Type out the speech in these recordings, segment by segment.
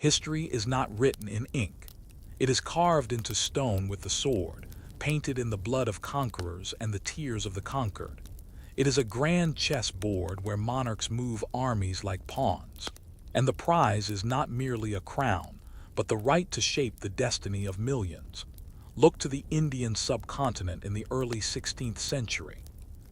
History is not written in ink. It is carved into stone with the sword, painted in the blood of conquerors and the tears of the conquered. It is a grand chessboard where monarchs move armies like pawns. And the prize is not merely a crown, but the right to shape the destiny of millions. Look to the Indian subcontinent in the early 16th century.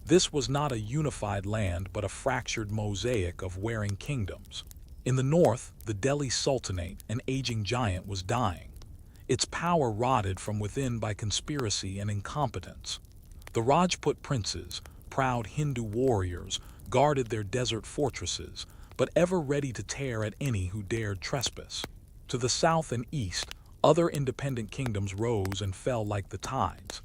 This was not a unified land but a fractured mosaic of warring kingdoms. In the north, the Delhi Sultanate, an aging giant, was dying. Its power rotted from within by conspiracy and incompetence. The Rajput princes, proud Hindu warriors, guarded their desert fortresses, but ever ready to tear at any who dared trespass. To the south and east, other independent kingdoms rose and fell like the tides.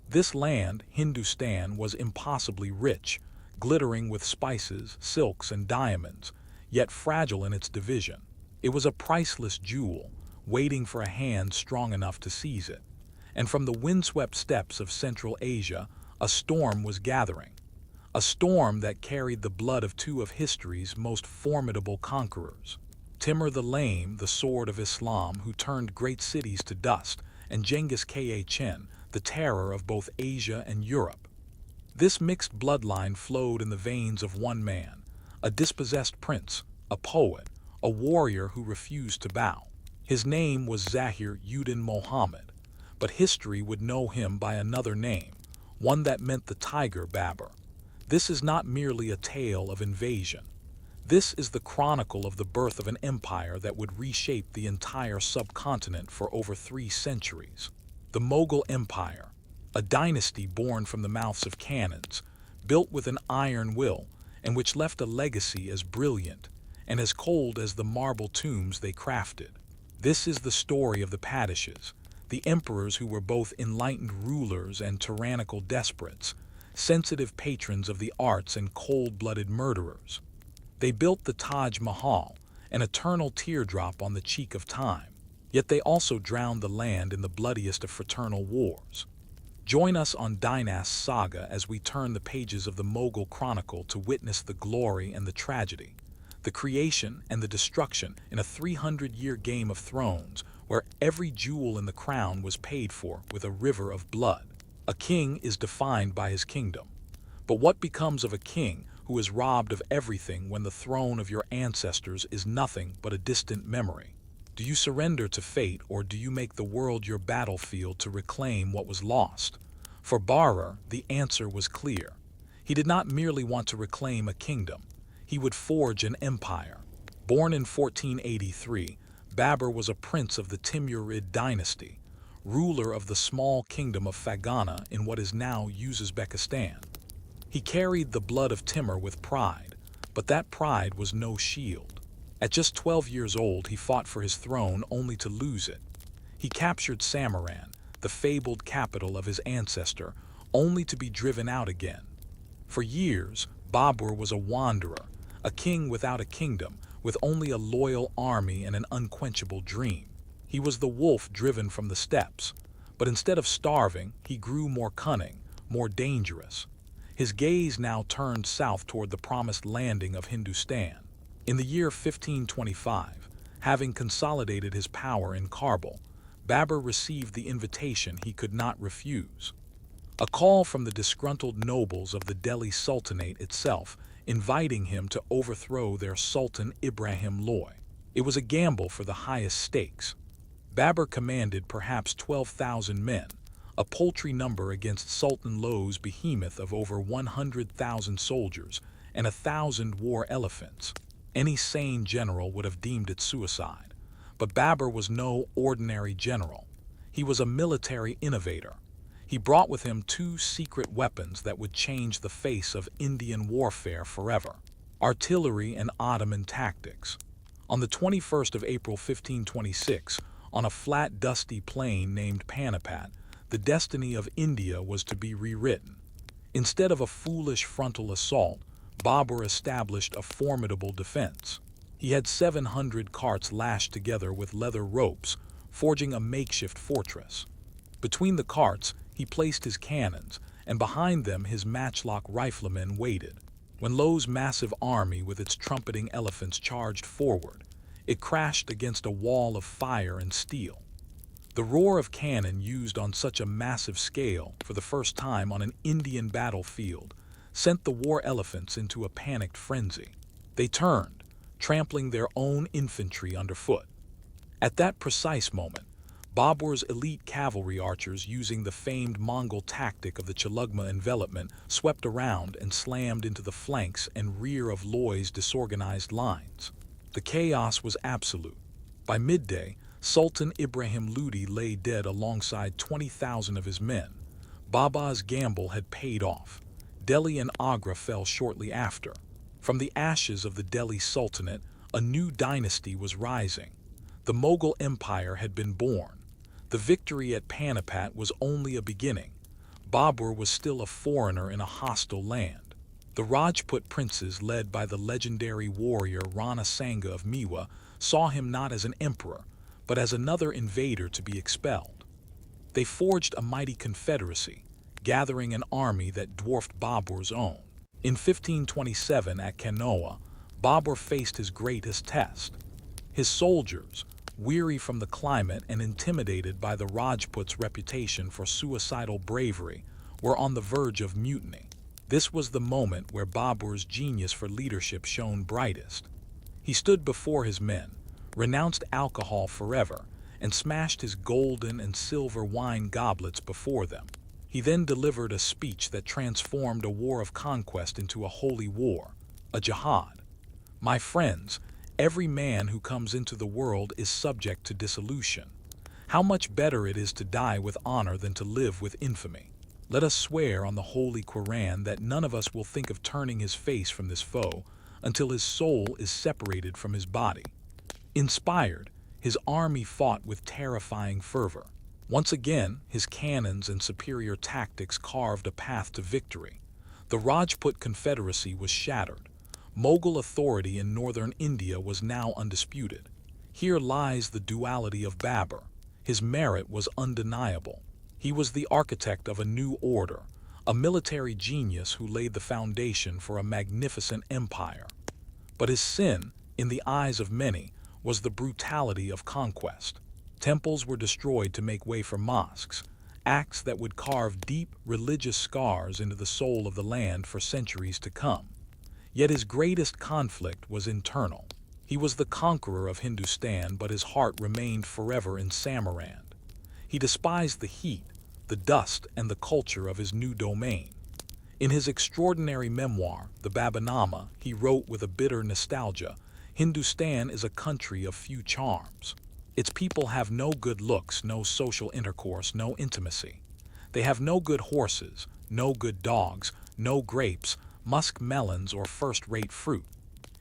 This land, Hindustan, was impossibly rich, glittering with spices, silks, and diamonds, yet fragile in its division. It was a priceless jewel, waiting for a hand strong enough to seize it. And from the windswept steppes of Central Asia, a storm was gathering. A storm that carried the blood of two of history's most formidable conquerors. Timur the Lame, the sword of Islam, who turned great cities to dust, and Genghis Khan, the terror of both Asia and Europe. This mixed bloodline flowed in the veins of one man, a dispossessed prince, a poet, a warrior who refused to bow. His name was Zahir-ud-Din Mohammed, but history would know him by another name, one that meant the tiger Babur. This is not merely a tale of invasion. This is the chronicle of the birth of an empire that would reshape the entire subcontinent for over 3 centuries. The Mughal Empire, a dynasty born from the mouths of cannons, built with an iron will, and which left a legacy as brilliant and as cold as the marble tombs they crafted. This is the story of the Padishahs, the emperors who were both enlightened rulers and tyrannical despots, sensitive patrons of the arts and cold-blooded murderers. They built the Taj Mahal, an eternal teardrop on the cheek of time, yet they also drowned the land in the bloodiest of fraternal wars. Join us on Dynast Saga as we turn the pages of the Mughal Chronicle to witness the glory and the tragedy, the creation and the destruction in a 300-year Game of Thrones where every jewel in the crown was paid for with a river of blood. A king is defined by his kingdom. But what becomes of a king who is robbed of everything when the throne of your ancestors is nothing but a distant memory? Do you surrender to fate, or do you make the world your battlefield to reclaim what was lost? For Babur, the answer was clear. He did not merely want to reclaim a kingdom. He would forge an empire. Born in 1483, Babur was a prince of the Timurid dynasty, ruler of the small kingdom of Fergana in what is now Uzbekistan. He carried the blood of Timur with pride, but that pride was no shield. At just 12 years old, he fought for his throne only to lose it. He captured Samarkand, the fabled capital of his ancestor, only to be driven out again. For years, Babur was a wanderer, a king without a kingdom, with only a loyal army and an unquenchable dream. He was the wolf driven from the steppes, but instead of starving, he grew more cunning, more dangerous. His gaze now turned south toward the promised landing of Hindustan. In the year 1525, having consolidated his power in Kabul, Babur received the invitation he could not refuse. A call from the disgruntled nobles of the Delhi Sultanate itself, inviting him to overthrow their Sultan Ibrahim Loy. It was a gamble for the highest stakes. Babur commanded perhaps 12,000 men, a paltry number against Sultan Loy's behemoth of over 100,000 soldiers and 1,000 war elephants. Any sane general would have deemed it suicide. But Babur was no ordinary general. He was a military innovator. He brought with him 2 secret weapons that would change the face of Indian warfare forever: artillery and Ottoman tactics. On the 21st of April 1526, on a flat dusty plain named Panipat, the destiny of India was to be rewritten. Instead of a foolish frontal assault, Babur established a formidable defense. He had 700 carts lashed together with leather ropes, forging a makeshift fortress. Between the carts, he placed his cannons, and behind them his matchlock riflemen waited. When Lo's massive army with its trumpeting elephants charged forward, It crashed against a wall of fire and steel. The roar of cannon used on such a massive scale for the first time on an Indian battlefield sent the war elephants into a panicked frenzy. They turned, trampling their own infantry underfoot. At that precise moment, Babur's elite cavalry archers, using the famed Mongol tactic of the Chalugma envelopment, swept around and slammed into the flanks and rear of Loy's disorganized lines. The chaos was absolute. By midday, Sultan Ibrahim Lodi lay dead alongside 20,000 of his men. Baba's gamble had paid off. Delhi and Agra fell shortly after. From the ashes of the Delhi Sultanate, a new dynasty was rising. The Mughal Empire had been born. The victory at Panipat was only a beginning. Babur was still a foreigner in a hostile land. The Rajput princes, led by the legendary warrior Rana Sanga of Mewa, saw him not as an emperor, but as another invader to be expelled. They forged a mighty confederacy, gathering an army that dwarfed Babur's own. In 1527 at Kanoa, Babur faced his greatest test. His soldiers, weary from the climate and intimidated by the Rajputs' reputation for suicidal bravery, were on the verge of mutiny. This was the moment where Babur's genius for leadership shone brightest. He stood before his men, renounced alcohol forever, and smashed his golden and silver wine goblets before them. He then delivered a speech that transformed a war of conquest into a holy war, a jihad. My friends, every man who comes into the world is subject to dissolution. How much better it is to die with honor than to live with infamy. Let us swear on the Holy Quran that none of us will think of turning his face from this foe until his soul is separated from his body. Inspired, his army fought with terrifying fervor. Once again, his cannons and superior tactics carved a path to victory. The Rajput confederacy was shattered. Mughal authority in northern India was now undisputed. Here lies the duality of Babur. His merit was undeniable. He was the architect of a new order, a military genius who laid the foundation for a magnificent empire. But his sin, in the eyes of many, was the brutality of conquest. Temples were destroyed to make way for mosques, acts that would carve deep religious scars into the soul of the land for centuries to come. Yet his greatest conflict was internal. He was the conqueror of Hindustan, but his heart remained forever in Samarand. He despised the heat, the dust, and the culture of his new domain. In his extraordinary memoir, the Baburnama, he wrote with a bitter nostalgia, "Hindustan is a country of few charms. Its people have no good looks, no social intercourse, no intimacy. They have no good horses, no good dogs, no grapes, musk melons, or first-rate fruit.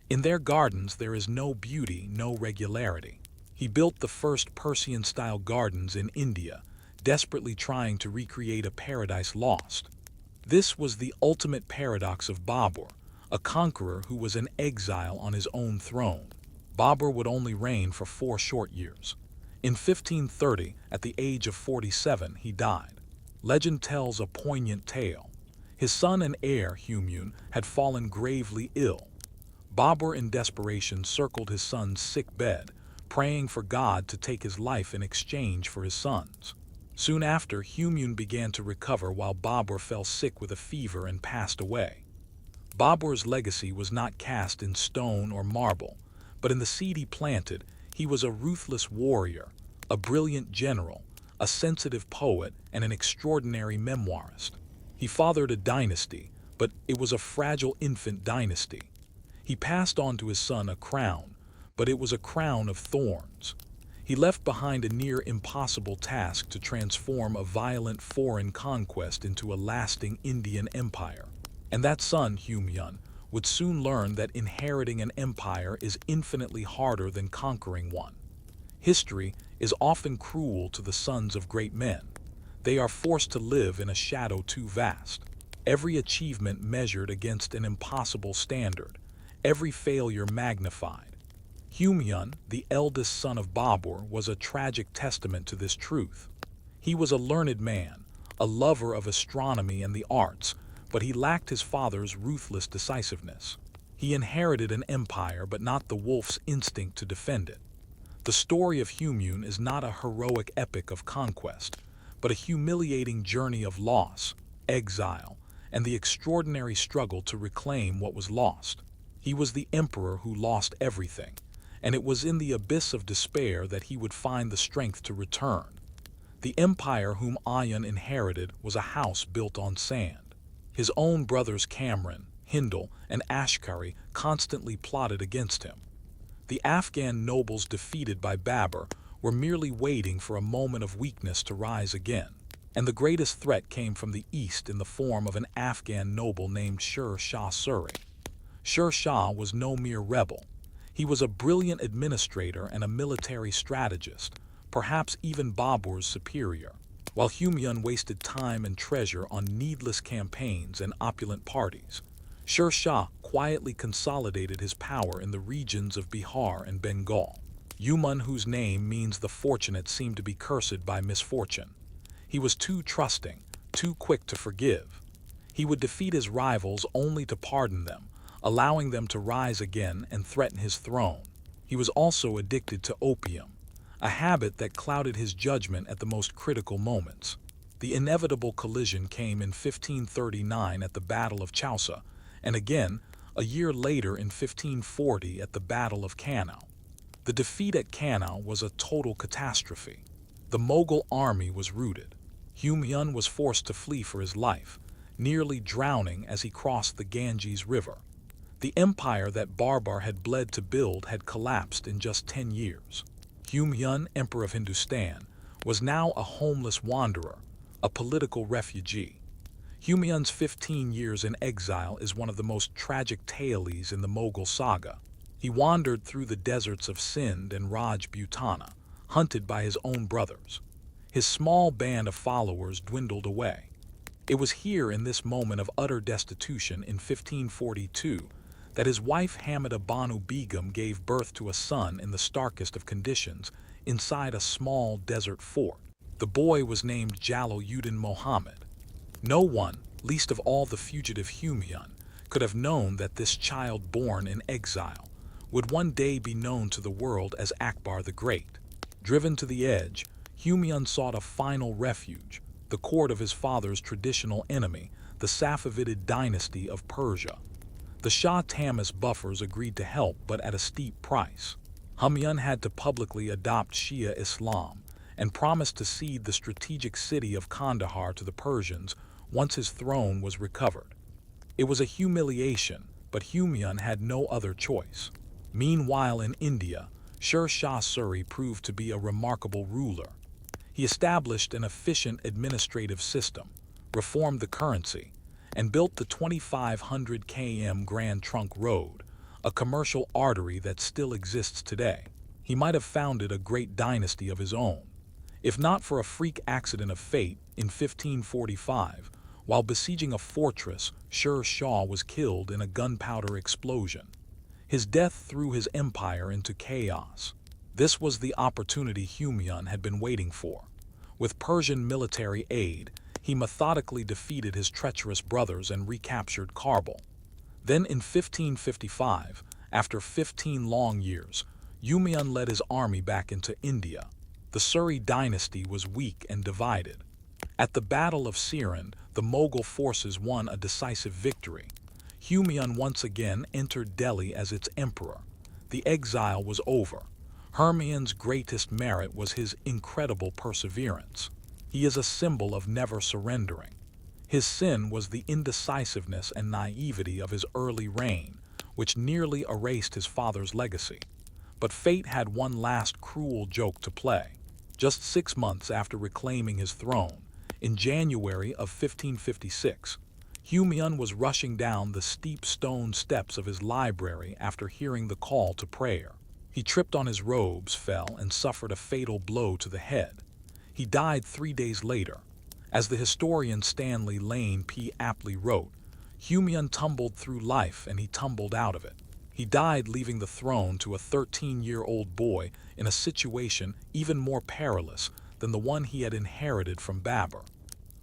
In their gardens there is no beauty, no regularity." He built the first Persian-style gardens in India, desperately trying to recreate a paradise lost. This was the ultimate paradox of Babur, a conqueror who was an exile on his own throne. Babur would only reign for 4 short years. In 1530, at the age of 47, he died. Legend tells a poignant tale. His son and heir, Humayun, had fallen gravely ill. Babur, in desperation, circled his son's sick bed, praying for God to take his life in exchange for his son's. Soon after, Humayun began to recover while Babur fell sick with a fever and passed away. Babur's legacy was not cast in stone or marble, but in the seed he planted. He was a ruthless warrior, a brilliant general, a sensitive poet, and an extraordinary memoirist. He fathered a dynasty, but it was a fragile infant dynasty. He passed on to his son a crown, but it was a crown of thorns. He left behind a near impossible task to transform a violent foreign conquest into a lasting Indian empire. And that son, Humayun, would soon learn that inheriting an empire is infinitely harder than conquering one. History is often cruel to the sons of great men. They are forced to live in a shadow too vast. Every achievement measured against an impossible standard, every failure magnified. Humayun, the eldest son of Babur, was a tragic testament to this truth. He was a learned man, a lover of astronomy and the arts, but he lacked his father's ruthless decisiveness. He inherited an empire but not the wolf's instinct to defend it. The story of Humayun is not a heroic epic of conquest, but a humiliating journey of loss, exile, and the extraordinary struggle to reclaim what was lost. He was the emperor who lost everything, and it was in the abyss of despair that he would find the strength to return. The empire whom Humayun inherited was a house built on sand. His own brothers Kamran, Hindal, and Ashkari constantly plotted against him. The Afghan nobles defeated by Babur were merely waiting for a moment of weakness to rise again, and the greatest threat came from the east in the form of an Afghan noble named Sher Shah Suri. Sher Shah was no mere rebel. He was a brilliant administrator and a military strategist, perhaps even Babur's superior. While Humayun wasted time and treasure on needless campaigns and opulent parties, Sher Shah quietly consolidated his power in the regions of Bihar and Bengal. Humayun, whose name means the fortunate, seemed to be cursed by misfortune. He was too trusting, too quick to forgive. He would defeat his rivals only to pardon them, allowing them to rise again and threaten his throne. He was also addicted to opium, a habit that clouded his judgment at the most critical moments. The inevitable collision came in 1539 at the Battle of Chausa, and again a year later in 1540 at the Battle of Kanau. The defeat at Kanau was a total catastrophe. The Mughal army was routed. Humayun was forced to flee for his life, nearly drowning as he crossed the Ganges River. The empire that Babur had bled to build had collapsed in just 10 years. Humayun, emperor of Hindustan, was now a homeless wanderer, a political refugee. Humayun's 15 years in exile is one of the most tragic tales in the Mughal saga. He wandered through the deserts of Sindh and Rajputana, hunted by his own brothers. His small band of followers dwindled away. It was here in this moment of utter destitution in 1542 that his wife Hamida Banu Begum gave birth to a son in the starkest of conditions inside a small desert fort. The boy was named Jalaluddin Muhammad. No one, least of all the fugitive Humayun, could have known that this child born in exile would one day be known to the world as Akbar the Great. Driven to the edge, Humayun sought a final refuge, the court of his father's traditional enemy, the Safavid dynasty of Persia. The Shah Tahmasp buffers agreed to help, but at a steep price. Humayun had to publicly adopt Shia Islam and promised to cede the strategic city of Kandahar to the Persians once his throne was recovered. It was a humiliation, but Humayun had no other choice. Meanwhile in India, Sher Shah Suri proved to be a remarkable ruler. He established an efficient administrative system, reformed the currency, and built the 2,500 km Grand Trunk Road, a commercial artery that still exists today. He might have founded a great dynasty of his own, if not for a freak accident of fate in 1545. While besieging a fortress, Sher Shah was killed in a gunpowder explosion. His death threw his empire into chaos. This was the opportunity Humayun had been waiting for. With Persian military aid, he methodically defeated his treacherous brothers and recaptured Kabul. Then in 1555, after 15 long years, Humayun led his army back into India. The Suri dynasty was weak and divided. At the Battle of Sirhind, the Mughal forces won a decisive victory. Humayun once again entered Delhi as its emperor. The exile was over. Humayun's greatest merit was his incredible perseverance. He is a symbol of never surrendering. His sin was the indecisiveness and naivety of his early reign, which nearly erased his father's legacy. But fate had one last cruel joke to play. Just 6 months after reclaiming his throne, in January of 1556, Humayun was rushing down the steep stone steps of his library after hearing the call to prayer. He tripped on his robes, fell, and suffered a fatal blow to the head. He died 3 days later. As the historian Stanley Lane P. aptly wrote, Humayun tumbled through life and he tumbled out of it. He died leaving the throne to a 13-year-old boy in a situation even more perilous than the one he had inherited from Babur.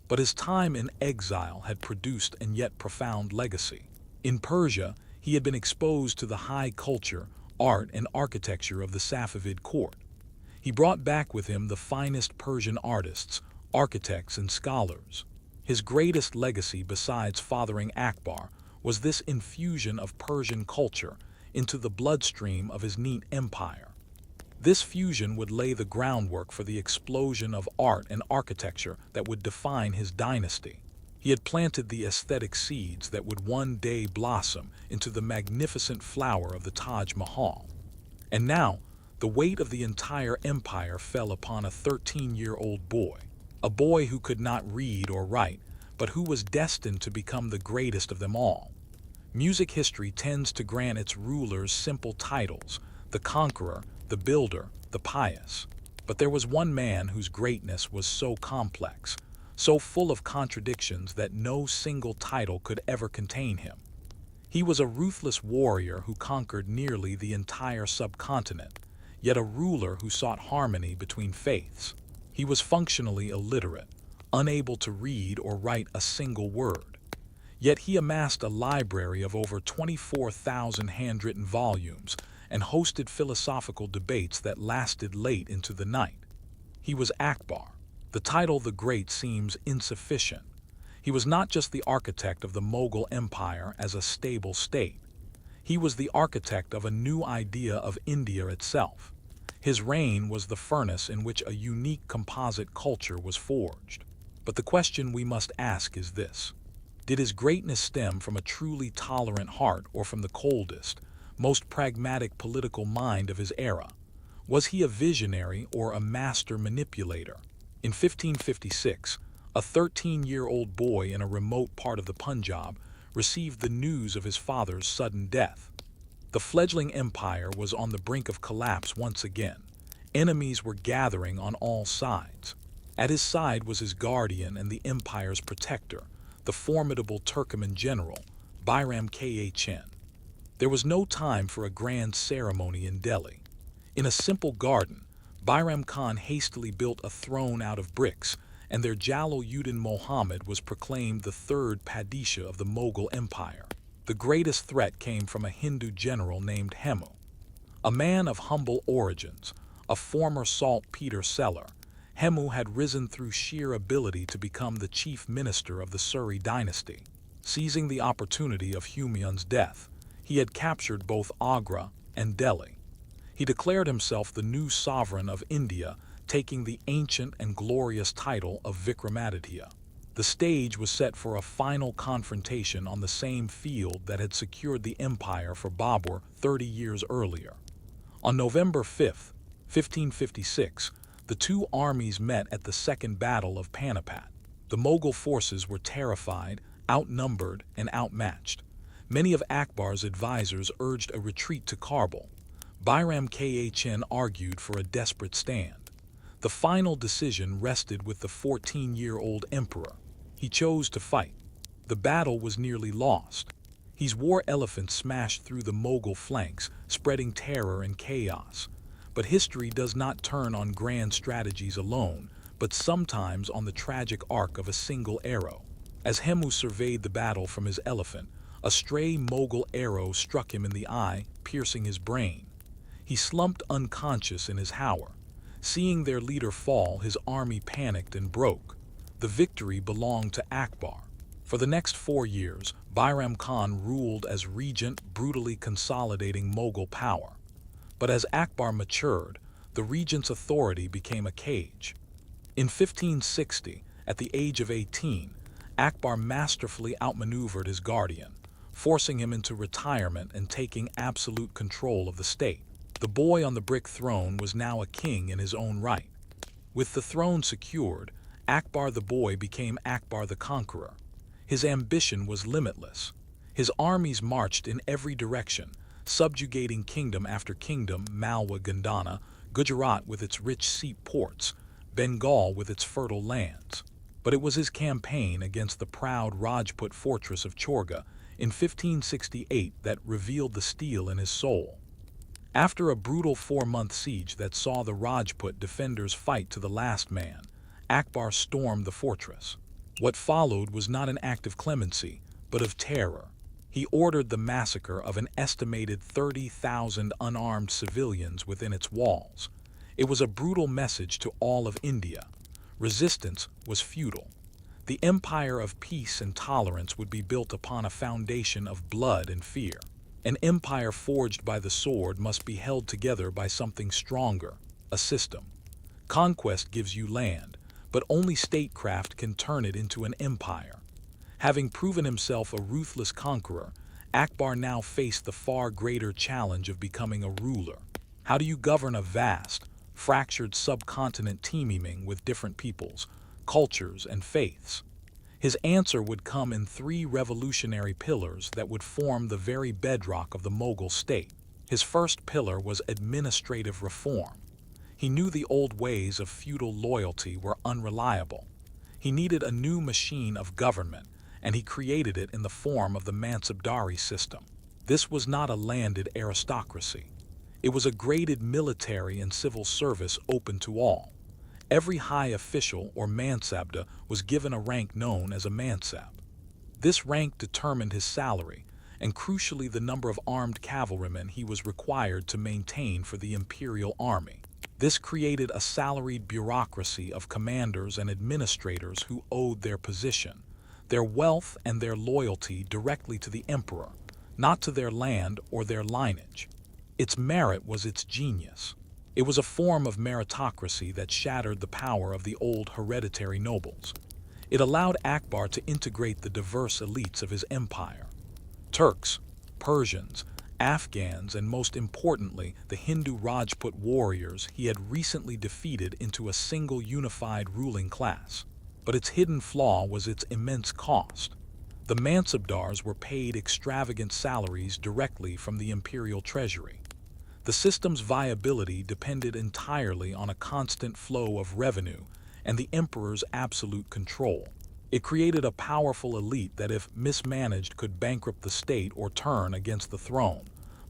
But his time in exile had produced an yet profound legacy. In Persia, he He had been exposed to the high culture, art, and architecture of the Safavid court. He brought back with him the finest Persian artists, architects, and scholars. His greatest legacy besides fathering Akbar was this infusion of Persian culture into the bloodstream of his neat empire. This fusion would lay the groundwork for the explosion of art and architecture that would define his dynasty. He had planted the aesthetic seeds that would one day blossom into the magnificent flower of the Taj Mahal. And now, the weight of the entire empire fell upon a 13-year-old boy, a boy who could not read or write, but who was destined to become the greatest of them all. Music history tends to grant its rulers simple titles: the conqueror, the builder, the pious. But there was one man whose greatness was so complex, so full of contradictions that no single title could ever contain him. He was a ruthless warrior who conquered nearly the entire subcontinent, yet a ruler who sought harmony between faiths. He was functionally illiterate, unable to read or write a single word. Yet he amassed a library of over 24,000 handwritten volumes and hosted philosophical debates that lasted late into the night. He was Akbar. The title the Great seems insufficient. He was not just the architect of the Mughal Empire as a stable state. He was the architect of a new idea of India itself. His reign was the furnace in which a unique composite culture was forged. But the question we must ask is this: did his greatness stem from a truly tolerant heart or from the coldest, most pragmatic political mind of his era? Was he a visionary or a master manipulator? In 1556, a 13-year-old boy in a remote part of the Punjab received the news of his father's sudden death. The fledgling empire was on the brink of collapse once again. Enemies were gathering on all sides. At his side was his guardian and the empire's protector, the formidable Turkoman general, Bayram Khan. There was no time for a grand ceremony in Delhi. In a simple garden, Bayram Khan hastily built a throne out of bricks, and their Jalal-ud-Din Muhammad was proclaimed the third Padishah of the Mughal Empire. The greatest threat came from a Hindu general named Hemu. A man of humble origins, a former saltpeter seller, Hemu had risen through sheer ability to become the chief minister of the Suri dynasty. Seizing the opportunity of Humayun's death, he had captured both Agra and Delhi. He declared himself the new sovereign of India, taking the ancient and glorious title of Vikramaditya. The stage was set for a final confrontation on the same field that had secured the empire for Babur 30 years earlier. On November 5, 1556, the two armies met at the Second Battle of Panipat. The Mughal forces were terrified, outnumbered, and outmatched. Many of Akbar's advisors urged a retreat to Kabul. Bayram Khan argued for a desperate stand. The final decision rested with the 14-year-old emperor. He chose to fight. The battle was nearly lost. His war elephant smashed through the Mughal flanks, spreading terror and chaos. But history does not turn on grand strategies alone, but sometimes on the tragic arc of a single arrow. As Hemu surveyed the battle from his elephant, a stray Mughal arrow struck him in the eye, piercing his brain. He slumped unconscious in his tower. Seeing their leader fall, his army panicked and broke. The victory belonged to Akbar. For the next 4 years, Bayram Khan ruled as regent, brutally consolidating Mughal power. But as Akbar matured, the regent's authority became a cage. In 1560, at the age of 18, Akbar masterfully outmaneuvered his guardian, forcing him into retirement and taking absolute control of the state. The boy on the brick throne was now a king in his own right. With the throne secured, Akbar the boy became Akbar the conqueror. His ambition was limitless. His armies marched in every direction, subjugating kingdom after kingdom: Malwa, Gandhana, Gujarat with its rich seaports, Bengal with its fertile lands. But it was his campaign against the proud Rajput fortress of Chorga in 1568 that revealed the steel in his soul. After a brutal 4-month siege that saw the Rajput defenders fight to the last man, Akbar stormed the fortress. What followed was not an act of clemency, but of terror. He ordered the massacre of an estimated 30,000 unarmed civilians within its walls. It was a brutal message to all of India. Resistance was futile. The empire of peace and tolerance would be built upon a foundation of blood and fear. An empire forged by the sword must be held together by something stronger, a system. Conquest gives you land, but only statecraft can turn it into an empire. Having proven himself a ruthless conqueror, Akbar now faced the far greater challenge of becoming a ruler. How do you govern a vast, fractured subcontinent teeming with different peoples, cultures, and faiths? His answer would come in three revolutionary pillars that would form the very bedrock of the Mughal state. His first pillar was administrative reform. He knew the old ways of feudal loyalty were unreliable. He needed a new machine of government, and he created it in the form of the mansabdari system. This was not a landed aristocracy. It was a graded military and civil service open to all. Every high official or mansabda was given a rank known as a mansab. This rank determined his salary, and crucially the number of armed cavalrymen he was required to maintain for the imperial army. This created a salaried bureaucracy of commanders and administrators who owed their position, their wealth and their loyalty directly to the emperor, not to their land or their lineage. Its merit was its genius. It was a form of meritocracy that shattered the power of the old hereditary nobles. It allowed Akbar to integrate the diverse elites of his empire. Turks, Persians, Afghans, and most importantly, the Hindu Rajput warriors he had recently defeated into a single unified ruling class. But its hidden flaw was its immense cost. The mansabdars were paid extravagant salaries directly from the imperial treasury. The system's viability depended entirely on a constant flow of revenue and the emperor's absolute control. It created a powerful elite that, if mismanaged, could bankrupt the state or turn against the throne,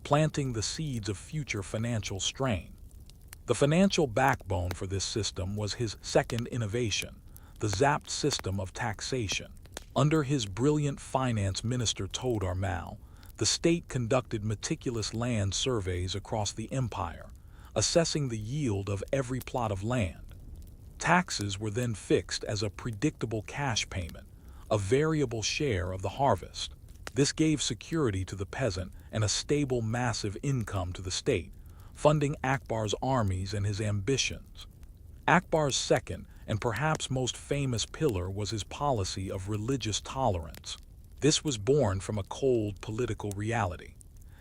planting the seeds of future financial strain. The financial backbone for this system was his second innovation, the zapt system of taxation. Under his brilliant finance minister Todar Mal, the state conducted meticulous land surveys across the empire, assessing the yield of every plot of land. Taxes were then fixed as a predictable cash payment, a variable share of the harvest. This gave security to the peasant and a stable, massive income to the state, funding Akbar's armies and his ambitions. Akbar's second and perhaps most famous pillar was his policy of religious tolerance. This was born from a cold political reality.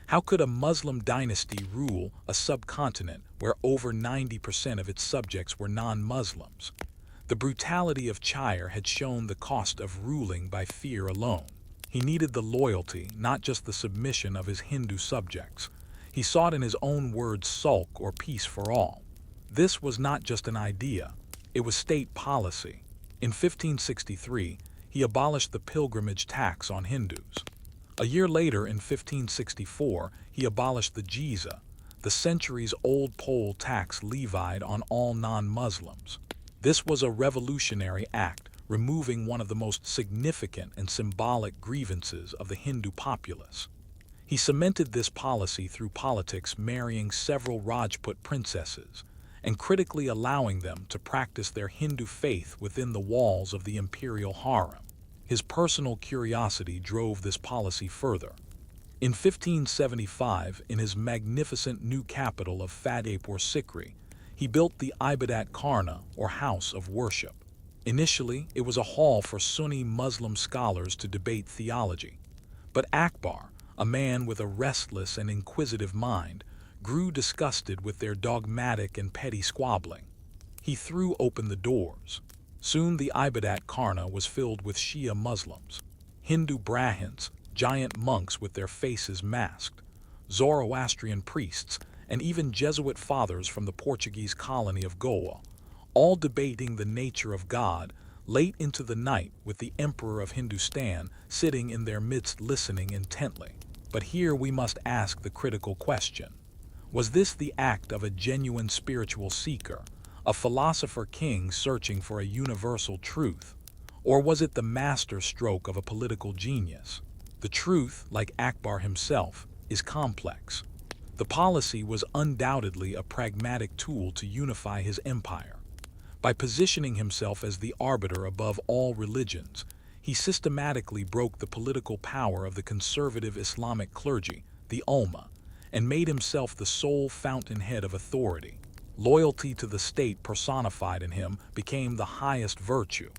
How could a Muslim dynasty rule a subcontinent where over 90% of its subjects were non-Muslims? The brutality of Chire had shown the cost of ruling by fear alone. He needed the loyalty, not just the submission of his Hindu subjects. He sought in his own words sulk or peace for all. This was not just an idea, it was state policy. In 1563, he abolished the pilgrimage tax on Hindus. A year later, in 1564, he abolished the jizya, the centuries-old poll tax levied on all non-Muslims. This was a revolutionary act, removing one of the most significant and symbolic grievances of the Hindu populace. He cemented this policy through politics, marrying several Rajput princesses, and critically allowing them to practice their Hindu faith within the walls of the imperial harem. His personal curiosity drove this policy further. In 1575, in his magnificent new capital of Fatehpur Sikri, he built the Ibadat Kharna, or House of Worship. Initially, it was a hall for Sunni Muslim scholars to debate theology. But Akbar, a man with a restless and inquisitive mind, grew disgusted with their dogmatic and petty squabbling. He threw open the doors. Soon the Ibadat Kharna was filled with Shia Muslims, Hindu Brahmins, giant monks with their faces masked, Zoroastrian priests, and even Jesuit fathers from the Portuguese colony of Goa, all debating the nature of God late into the night, with the emperor of Hindustan sitting in their midst listening intently. But here we must ask the critical question. Was this the act of a genuine spiritual seeker, a philosopher king searching for a universal truth? Or was it the master stroke of a political genius? The truth, like Akbar himself, is complex. The policy was undoubtedly a pragmatic tool to unify his empire. By positioning himself as the arbiter above all religions, he systematically broke the political power of the conservative Islamic clergy, the ulama, and made himself the sole fountainhead of authority. Loyalty to the state personified in him became the highest virtue.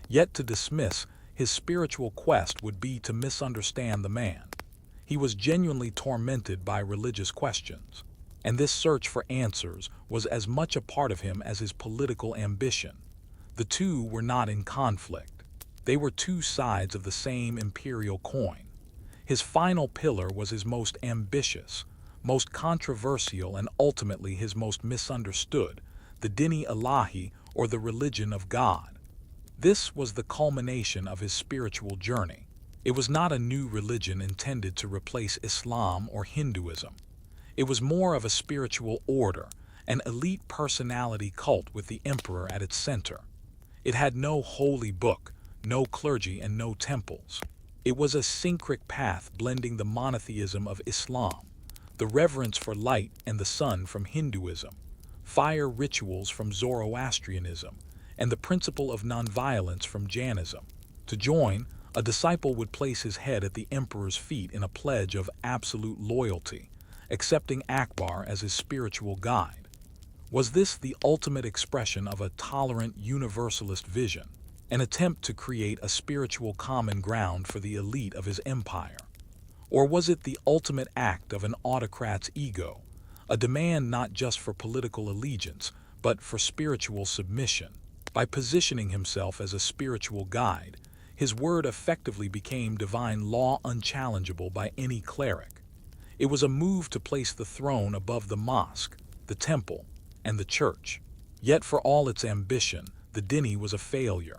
Yet to dismiss his spiritual quest would be to misunderstand the man. He was genuinely tormented by religious questions, and this search for answers was as much a part of him as his political ambition. The two were not in conflict. They were two sides of the same imperial coin. His final pillar was his most ambitious, most controversial, and ultimately his most misunderstood, the Dini Ilahi, or the religion of God. This was the culmination of his spiritual journey. It was not a new religion intended to replace Islam or Hinduism. It was more of a spiritual order, an elite personality cult with the emperor at its center. It had no holy book, no clergy, and no temples. It was a syncretic path blending the monotheism of Islam, the reverence for light and the sun from Hinduism, fire rituals from Zoroastrianism, and the principle of nonviolence from Jainism. To join, a disciple would place his head at the emperor's feet in a pledge of absolute loyalty, accepting Akbar as his spiritual guide. Was this the ultimate expression of a tolerant universalist vision, an attempt to create a spiritual common ground for the elite of his empire? Or was it the ultimate act of an autocrat's ego, a demand not just for political allegiance, but for spiritual submission? By positioning himself as a spiritual guide, his word effectively became divine law, unchallengeable by any cleric. It was a move to place the throne above the mosque, the temple, and the church. Yet for all its ambition, the Dini was a failure.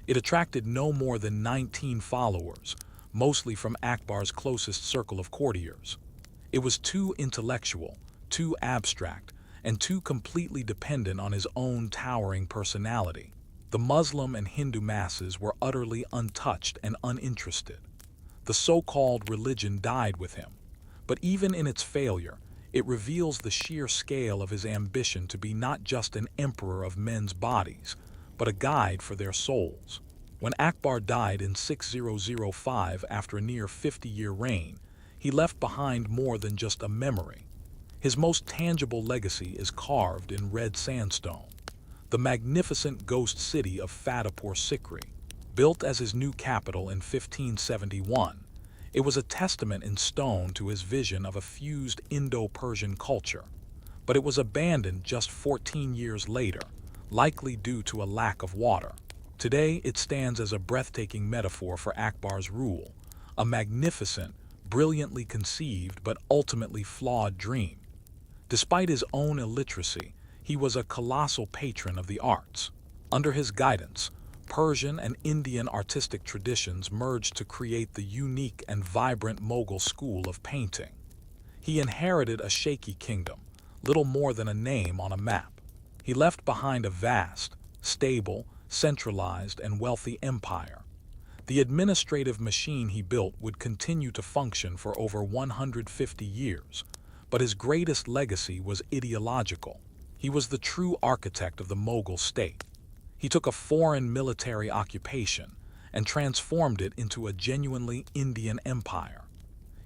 It attracted no more than 19 followers, mostly from Akbar's closest circle of courtiers. It was too intellectual, too abstract, and too completely dependent on his own towering personality. The Muslim and Hindu masses were utterly untouched and uninterested. The so-called religion died with him. But even in its failure, it reveals the sheer scale of his ambition to be not just an emperor of men's bodies, but a guide for their souls. When Akbar died in 6005 after a near 50-year reign, he left behind more than just a memory. His most tangible legacy is carved in red sandstone. The magnificent ghost city of Fatehpur Sikri, built as his new capital in 1571, it was a testament in stone to his vision of a fused Indo-Persian culture. But it was abandoned just 14 years later, likely due to a lack of water. Today, it stands as a breathtaking metaphor for Akbar's rule, a magnificent, brilliantly conceived but ultimately flawed dream. Despite his own illiteracy, he was a colossal patron of the arts. Under his guidance, Persian and Indian artistic traditions merged to create the unique and vibrant Mughal school of painting. He inherited a shaky kingdom, little more than a name on a map. He left behind a vast, stable, centralized, and wealthy empire. The administrative machine he built would continue to function for over 150 years, but his greatest legacy was ideological. He was the true architect of the Mughal state. He took a foreign military occupation and transformed it into a genuinely Indian empire.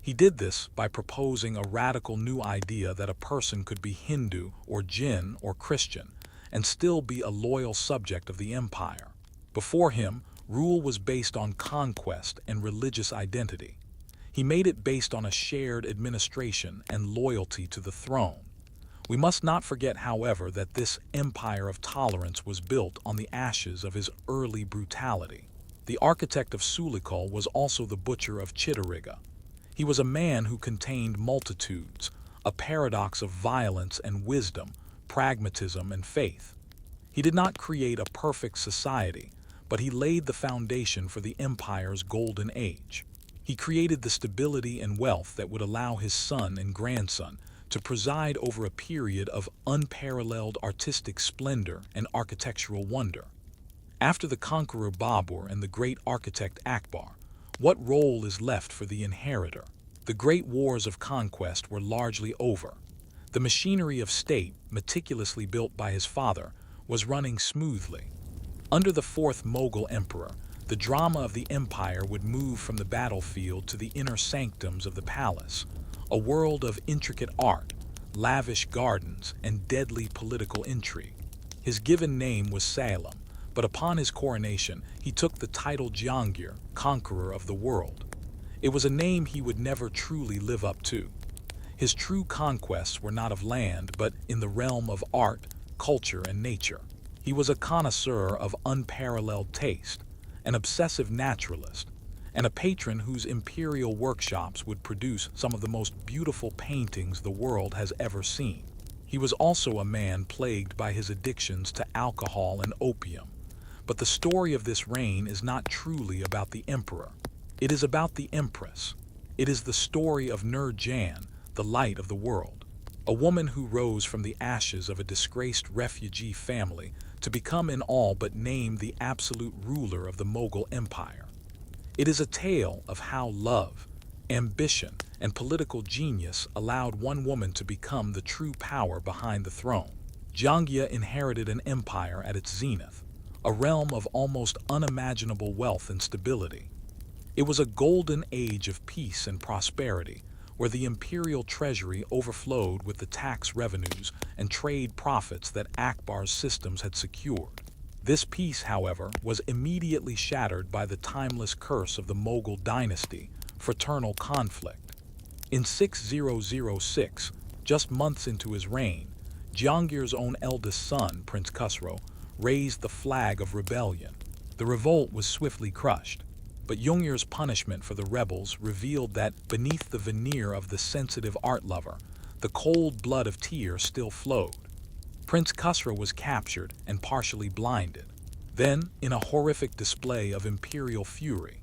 He did this by proposing a radical new idea that a person could be Hindu or Jinn or Christian and still be a loyal subject of the empire. Before him, rule was based on conquest and religious identity. He made it based on a shared administration and loyalty to the throne. We must not forget, however, that this empire of tolerance was built on the ashes of his early brutality. The architect of Sulikul was also the butcher of Chittariga. He was a man who contained multitudes, a paradox of violence and wisdom, pragmatism and faith. He did not create a perfect society, but he laid the foundation for the empire's golden age. He created the stability and wealth that would allow his son and grandson to preside over a period of unparalleled artistic splendor and architectural wonder. After the conqueror Babur and the great architect Akbar, What role is left for the inheritor? The great wars of conquest were largely over. The machinery of state, meticulously built by his father, was running smoothly. Under the fourth Mughal emperor, the drama of the empire would move from the battlefield to the inner sanctums of the palace, a world of intricate art, lavish gardens, and deadly political intrigue. His given name was Salem, but upon his coronation, he took the title Jahangir, conqueror of the world. It was a name he would never truly live up to. His true conquests were not of land, but in the realm of art, culture, and nature. He was a connoisseur of unparalleled taste, an obsessive naturalist, and a patron whose imperial workshops would produce some of the most beautiful paintings the world has ever seen. He was also a man plagued by his addictions to alcohol and opium. But the story of this reign is not truly about the emperor. It is about the empress. It is the story of Nur Jan, the light of the world, a woman who rose from the ashes of a disgraced refugee family to become in all but name the absolute ruler of the Mughal Empire. It is a tale of how love, ambition, and political genius allowed one woman to become the true power behind the throne. Jahangir inherited an empire at its zenith, a realm of almost unimaginable wealth and stability. It was a golden age of peace and prosperity, where the imperial treasury overflowed with the tax revenues and trade profits that Akbar's systems had secured. This peace, however, was immediately shattered by the timeless curse of the Mughal dynasty, fraternal conflict. In 6006, just months into his reign, Jahangir's own eldest son, Prince Khusro, raised the flag of rebellion. The revolt was swiftly crushed, but Jahangir's punishment for the rebels revealed that beneath the veneer of the sensitive art lover, the cold blood of tears still flowed. Prince Khusro was captured and partially blinded. Then, in a horrific display of imperial fury,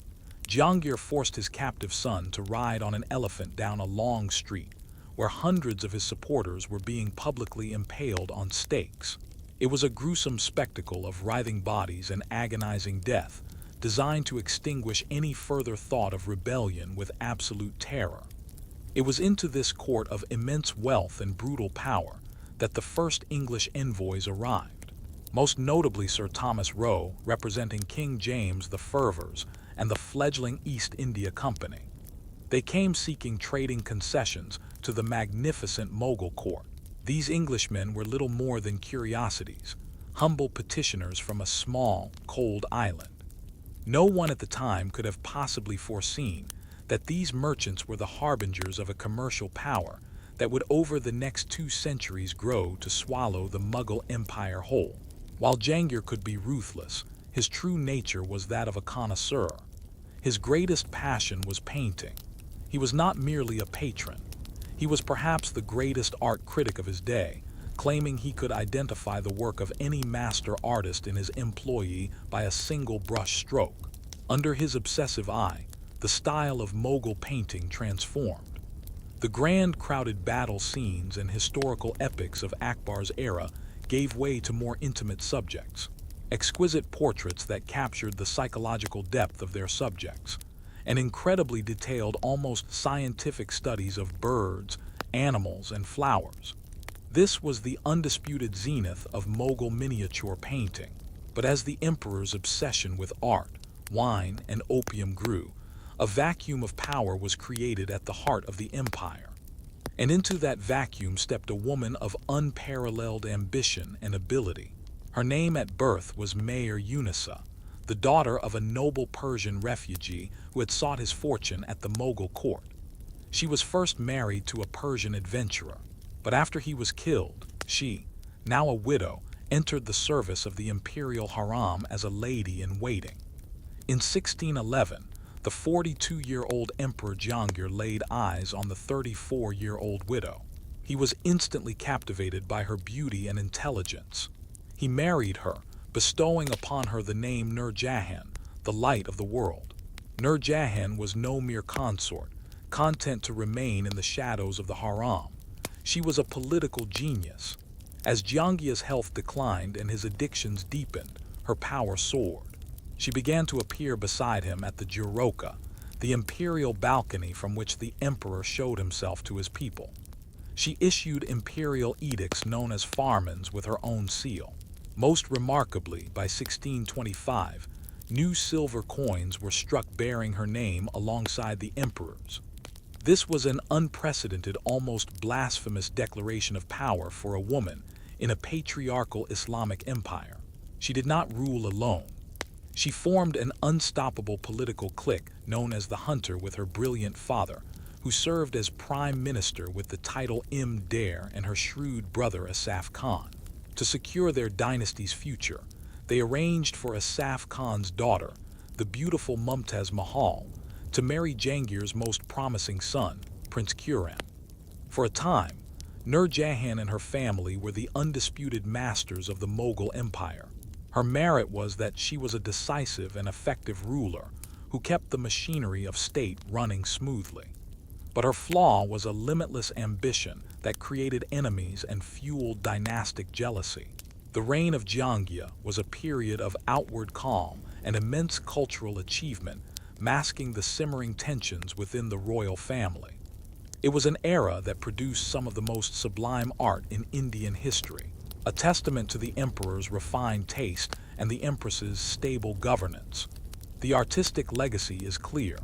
Jahangir forced his captive son to ride on an elephant down a long street, where hundreds of his supporters were being publicly impaled on stakes. It was a gruesome spectacle of writhing bodies and agonizing death, designed to extinguish any further thought of rebellion with absolute terror. It was into this court of immense wealth and brutal power that the first English envoys arrived, most notably Sir Thomas Roe, representing King James the Fervors and the fledgling East India Company. They came seeking trading concessions to the magnificent Mughal court. These Englishmen were little more than curiosities, humble petitioners from a small, cold island. No one at the time could have possibly foreseen that these merchants were the harbingers of a commercial power that would over the next 2 centuries grow to swallow the Mughal Empire whole. While Jahangir could be ruthless, his true nature was that of a connoisseur. His greatest passion was painting. He was not merely a patron. He was perhaps the greatest art critic of his day, claiming he could identify the work of any master artist in his employ by a single brush stroke. Under his obsessive eye, the style of Mughal painting transformed. The grand crowded battle scenes and historical epics of Akbar's era gave way to more intimate subjects, exquisite portraits that captured the psychological depth of their subjects, and incredibly detailed, almost scientific studies of birds, animals, and flowers. This was the undisputed zenith of Mughal miniature painting. But as the emperor's obsession with art, wine, and opium grew, a vacuum of power was created at the heart of the empire. And into that vacuum stepped a woman of unparalleled ambition and ability. Her name at birth was Mayor Unisa, the daughter of a noble Persian refugee who had sought his fortune at the Mughal court. She was first married to a Persian adventurer, but after he was killed, she, now a widow, entered the service of the imperial harem as a lady-in-waiting. In 1611, the 42-year-old Emperor Jahangir laid eyes on the 34-year-old widow. He was instantly captivated by her beauty and intelligence. He married her, bestowing upon her the name Nur Jahan, the light of the world. Nur Jahan was no mere consort, content to remain in the shadows of the harem. She was a political genius. As Jahangir's health declined and his addictions deepened, her power soared. She began to appear beside him at the Juroka, the imperial balcony from which the emperor showed himself to his people. She issued imperial edicts known as farmans with her own seal. Most remarkably, by 1625, new silver coins were struck bearing her name alongside the emperor's. This was an unprecedented, almost blasphemous declaration of power for a woman in a patriarchal Islamic empire. She did not rule alone. She formed an unstoppable political clique known as the Hunter with her brilliant father, who served as prime minister with the title Dare, and her shrewd brother Asaf Khan. To secure their dynasty's future, they arranged for Asaf Khan's daughter, the beautiful Mumtaz Mahal, to marry Jahangir's most promising son, Prince Khurram. For a time, Nur Jahan and her family were the undisputed masters of the Mughal Empire. Her merit was that she was a decisive and effective ruler who kept the machinery of state running smoothly. But her flaw was a limitless ambition that created enemies and fueled dynastic jealousy. The reign of Jahangir was a period of outward calm and immense cultural achievement, masking the simmering tensions within the royal family. It was an era that produced some of the most sublime art in Indian history, a testament to the emperor's refined taste and the empress's stable governance. The artistic legacy is clear.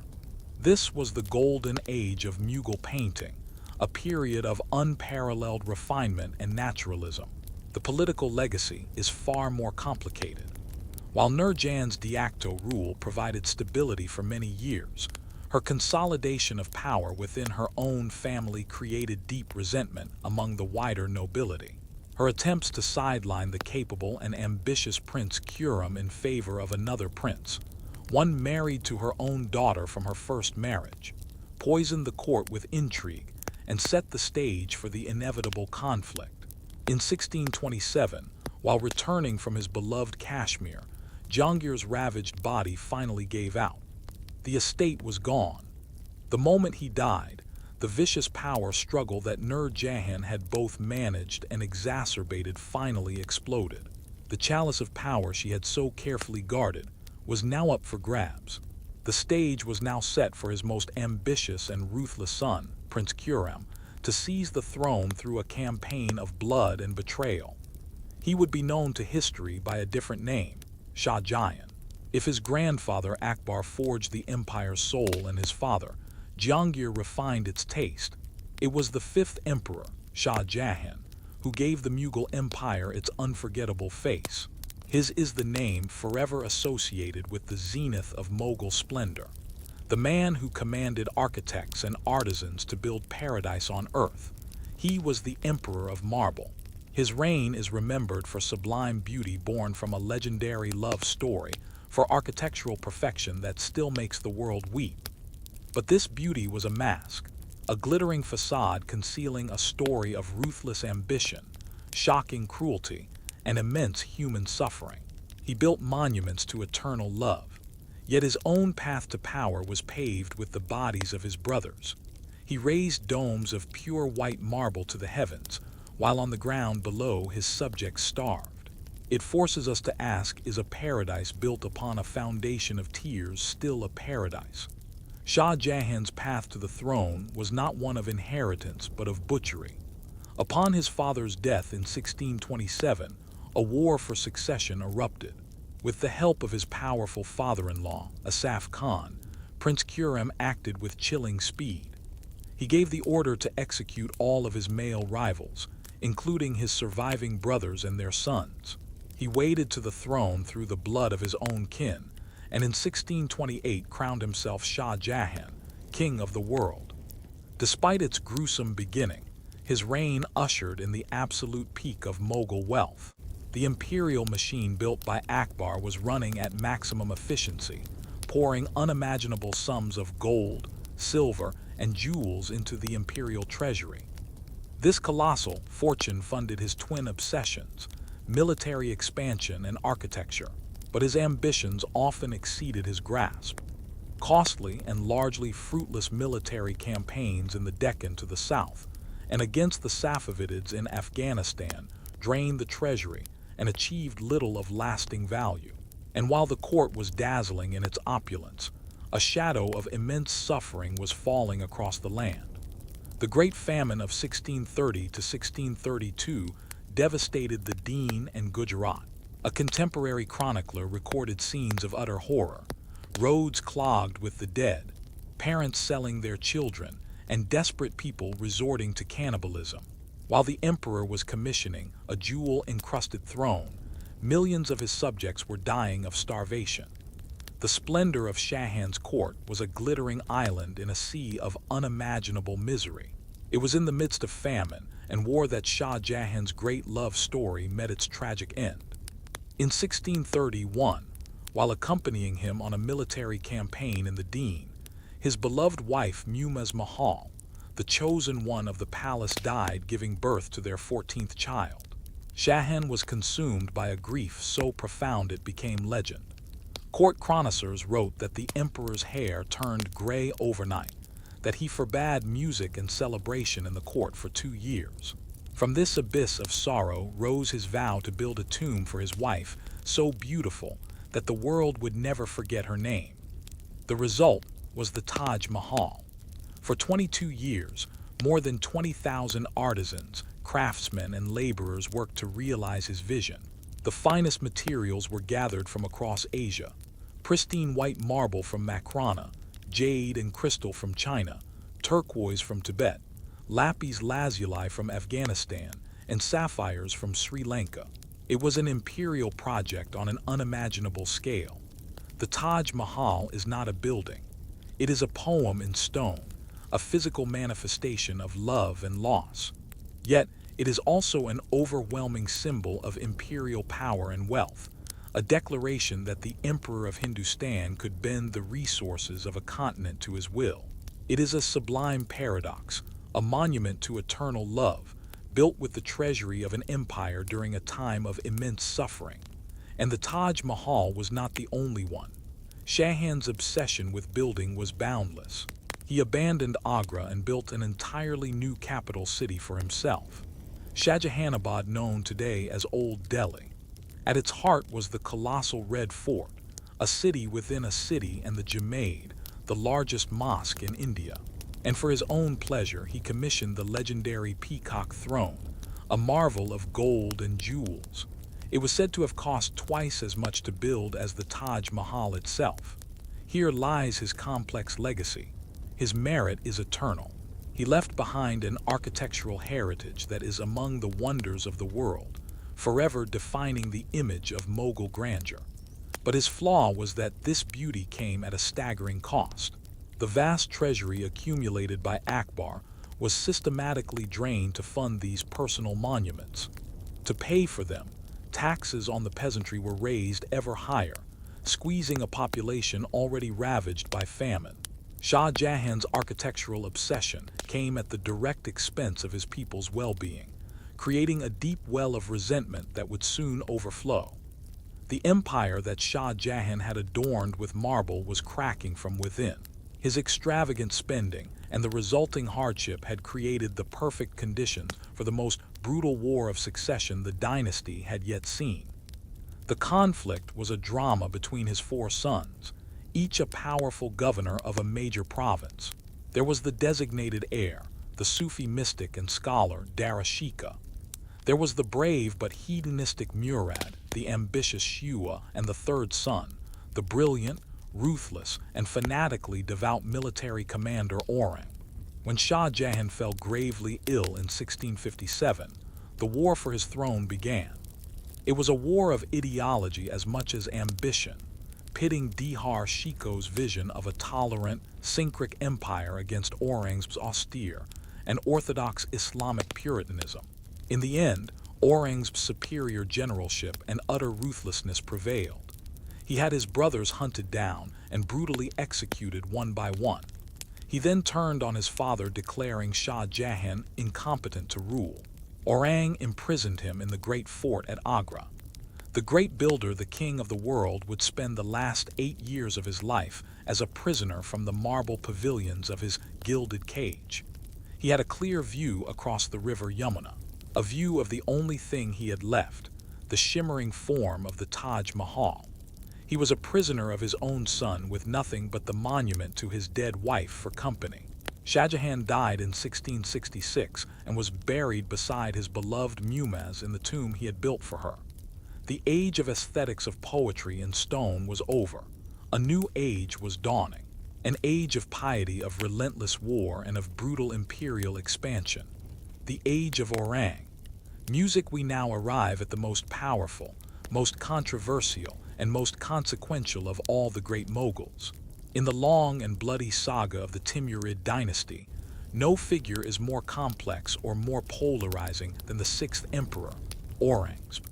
This was the golden age of Mughal painting, a period of unparalleled refinement and naturalism. The political legacy is far more complicated. While Nur Jahan's de facto rule provided stability for many years, her consolidation of power within her own family created deep resentment among the wider nobility. Her attempts to sideline the capable and ambitious Prince Khurram in favor of another prince, one married to her own daughter from her first marriage, poisoned the court with intrigue and set the stage for the inevitable conflict. In 1627, while returning from his beloved Kashmir, Jahangir's ravaged body finally gave out. The estate was gone. The moment he died, the vicious power struggle that Nur Jahan had both managed and exacerbated finally exploded. The chalice of power she had so carefully guarded was now up for grabs. The stage was now set for his most ambitious and ruthless son, Prince Khurram, to seize the throne through a campaign of blood and betrayal. He would be known to history by a different name, Shah Jahan. If his grandfather Akbar forged the empire's soul and his father, Jahangir refined its taste. It was the fifth emperor, Shah Jahan, who gave the Mughal Empire its unforgettable face. His is the name forever associated with the zenith of Mughal splendor, the man who commanded architects and artisans to build paradise on earth. He was the emperor of marble. His reign is remembered for sublime beauty born from a legendary love story, for architectural perfection that still makes the world weep. But this beauty was a mask, a glittering facade concealing a story of ruthless ambition, shocking cruelty, and immense human suffering. He built monuments to eternal love, yet his own path to power was paved with the bodies of his brothers. He raised domes of pure white marble to the heavens, while on the ground below his subjects starved. It forces us to ask, is a paradise built upon a foundation of tears still a paradise? Shah Jahan's path to the throne was not one of inheritance but of butchery. Upon his father's death in 1627, a war for succession erupted. With the help of his powerful father-in-law, Asaf Khan, Prince Khurram acted with chilling speed. He gave the order to execute all of his male rivals, including his surviving brothers and their sons. He waded to the throne through the blood of his own kin, and in 1628 crowned himself Shah Jahan, king of the world. Despite its gruesome beginning, his reign ushered in the absolute peak of Mughal wealth. The imperial machine built by Akbar was running at maximum efficiency, pouring unimaginable sums of gold, silver, and jewels into the imperial treasury. This colossal fortune funded his twin obsessions, military expansion and architecture, but his ambitions often exceeded his grasp. Costly and largely fruitless military campaigns in the Deccan to the south and against the Safavids in Afghanistan drained the treasury and achieved little of lasting value. And while the court was dazzling in its opulence, A shadow of immense suffering was falling across the land. The Great Famine of 1630 to 1632 devastated the Deen and Gujarat. A contemporary chronicler recorded scenes of utter horror, roads clogged with the dead, parents selling their children, and desperate people resorting to cannibalism. While the emperor was commissioning a jewel-encrusted throne, millions of his subjects were dying of starvation. The splendor of Shah Jahan's court was a glittering island in a sea of unimaginable misery. It was in the midst of famine and war that Shah Jahan's great love story met its tragic end. In 1631, while accompanying him on a military campaign in the Deen, his beloved wife Mumtaz Mahal, the chosen one of the palace, died giving birth to their 14th child. Shah Jahan was consumed by a grief so profound it became legend. Court chroniclers wrote that the emperor's hair turned gray overnight, that he forbade music and celebration in the court for 2 years. From this abyss of sorrow rose his vow to build a tomb for his wife, so beautiful that the world would never forget her name. The result was the Taj Mahal. For 22 years, more than 20,000 artisans, craftsmen, and laborers worked to realize his vision. The finest materials were gathered from across Asia: pristine white marble from Makrana, jade and crystal from China, turquoise from Tibet, lapis lazuli from Afghanistan, and sapphires from Sri Lanka. It was an imperial project on an unimaginable scale. The Taj Mahal is not a building. It is a poem in stone, a physical manifestation of love and loss. Yet, it is also an overwhelming symbol of imperial power and wealth, a declaration that the emperor of Hindustan could bend the resources of a continent to his will. It is a sublime paradox, a monument to eternal love, built with the treasury of an empire during a time of immense suffering. And the Taj Mahal was not the only one. Shah Jahan's obsession with building was boundless. He abandoned Agra and built an entirely new capital city for himself, Shahjahanabad, known today as Old Delhi. At its heart was the colossal Red Fort, a city within a city, and the Jamaid, the largest mosque in India. And for his own pleasure, he commissioned the legendary Peacock Throne, a marvel of gold and jewels. It was said to have cost twice as much to build as the Taj Mahal itself. Here lies his complex legacy. His merit is eternal. He left behind an architectural heritage that is among the wonders of the world, forever defining the image of Mughal grandeur. But his flaw was that this beauty came at a staggering cost. The vast treasury accumulated by Akbar was systematically drained to fund these personal monuments. To pay for them, taxes on the peasantry were raised ever higher, squeezing a population already ravaged by famine. Shah Jahan's architectural obsession came at the direct expense of his people's well-being, creating a deep well of resentment that would soon overflow. The empire that Shah Jahan had adorned with marble was cracking from within. His extravagant spending and the resulting hardship had created the perfect conditions for the most brutal war of succession the dynasty had yet seen. The conflict was a drama between his 4 sons, each a powerful governor of a major province. There was the designated heir, the Sufi mystic and scholar Darashika. There was the brave but hedonistic Murad, the ambitious Shua, and the 3rd son, the brilliant, ruthless, and fanatically devout military commander Aurangzeb. When Shah Jahan fell gravely ill in 1657, the war for his throne began. It was a war of ideology as much as ambition, pitting Dihar Shikoh's vision of a tolerant, syncretic empire against Aurangzeb's austere and orthodox Islamic puritanism. In the end, Aurangzeb's superior generalship and utter ruthlessness prevailed. He had his brothers hunted down and brutally executed one by one. He then turned on his father, declaring Shah Jahan incompetent to rule. Aurangzeb imprisoned him in the great fort at Agra. The great builder, the king of the world, would spend the last 8 years of his life as a prisoner from the marble pavilions of his gilded cage. He had a clear view across the river Yamuna, a view of the only thing he had left, the shimmering form of the Taj Mahal. He was a prisoner of his own son with nothing but the monument to his dead wife for company. Shah Jahan died in 1666 and was buried beside his beloved Mumtaz in the tomb he had built for her. The age of aesthetics of poetry in stone was over. A new age was dawning, an age of piety, of relentless war, and of brutal imperial expansion. The age of Orang. Music. We now arrive at the most powerful, most controversial, and most consequential of all the great Mughals. In the long and bloody saga of the Timurid dynasty, no figure is more complex or more polarizing than the sixth emperor, Aurangzeb.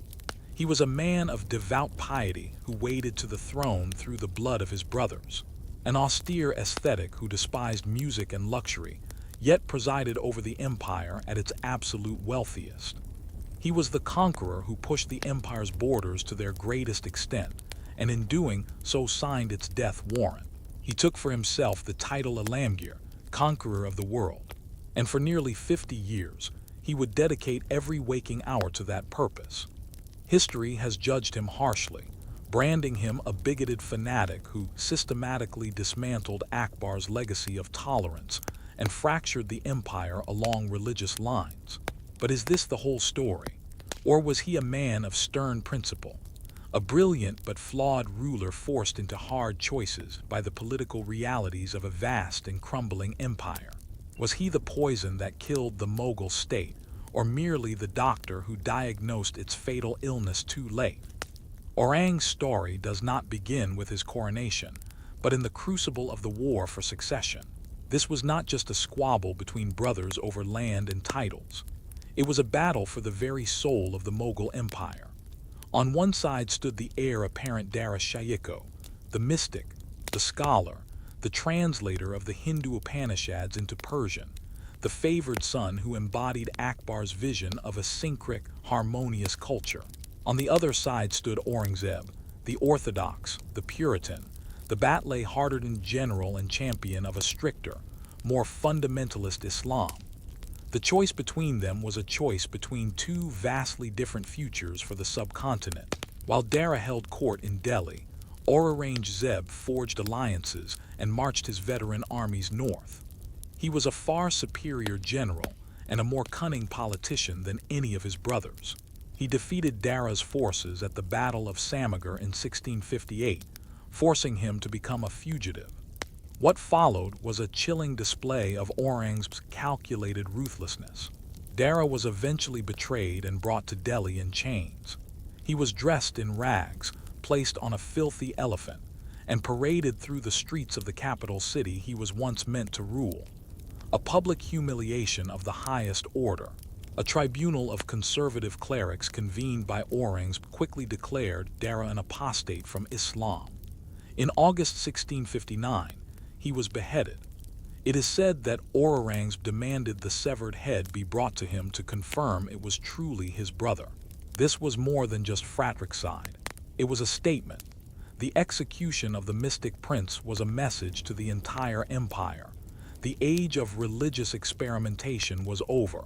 He was a man of devout piety who waded to the throne through the blood of his brothers, an austere ascetic who despised music and luxury, yet presided over the empire at its absolute wealthiest. He was the conqueror who pushed the empire's borders to their greatest extent, and in doing so signed its death warrant. He took for himself the title Alamgir, conqueror of the world, and for nearly 50 years he would dedicate every waking hour to that purpose. History has judged him harshly, branding him a bigoted fanatic who systematically dismantled Akbar's legacy of tolerance and fractured the empire along religious lines. But is this the whole story? Or was he a man of stern principle, a brilliant but flawed ruler forced into hard choices by the political realities of a vast and crumbling empire? Was he the poison that killed the Mughal state, or merely the doctor who diagnosed its fatal illness too late? Orang's story does not begin with his coronation, but in the crucible of the war for succession. This was not just a squabble between brothers over land and titles. It was a battle for the very soul of the Mughal Empire. On one side stood the heir apparent Dara Shayiko, the mystic, the scholar, the translator of the Hindu Upanishads into Persian, the favored son who embodied Akbar's vision of a syncretic, harmonious culture. On the other side stood Aurangzeb, the orthodox, the Puritan, the battle-hardened general and champion of a stricter, more fundamentalist Islam. The choice between them was a choice between two vastly different futures for the subcontinent. While Dara held court in Delhi, Aurangzeb forged alliances and marched his veteran armies north. He was a far superior general and a more cunning politician than any of his brothers. He defeated Dara's forces at the Battle of Sagar in 1658, forcing him to become a fugitive. What followed was a chilling display of Aurangzeb's calculated ruthlessness. Dara was eventually betrayed and brought to Delhi in chains. He was dressed in rags, placed on a filthy elephant, and paraded through the streets of the capital city he was once meant to rule. A public humiliation of the highest order. A tribunal of conservative clerics convened by Aurangzeb quickly declared Dara an apostate from Islam. In August 1659, he was beheaded. It is said that Aurangzeb demanded the severed head be brought to him to confirm it was truly his brother. This was more than just fratricide. It was a statement. The execution of the mystic prince was a message to the entire empire. The age of religious experimentation was over.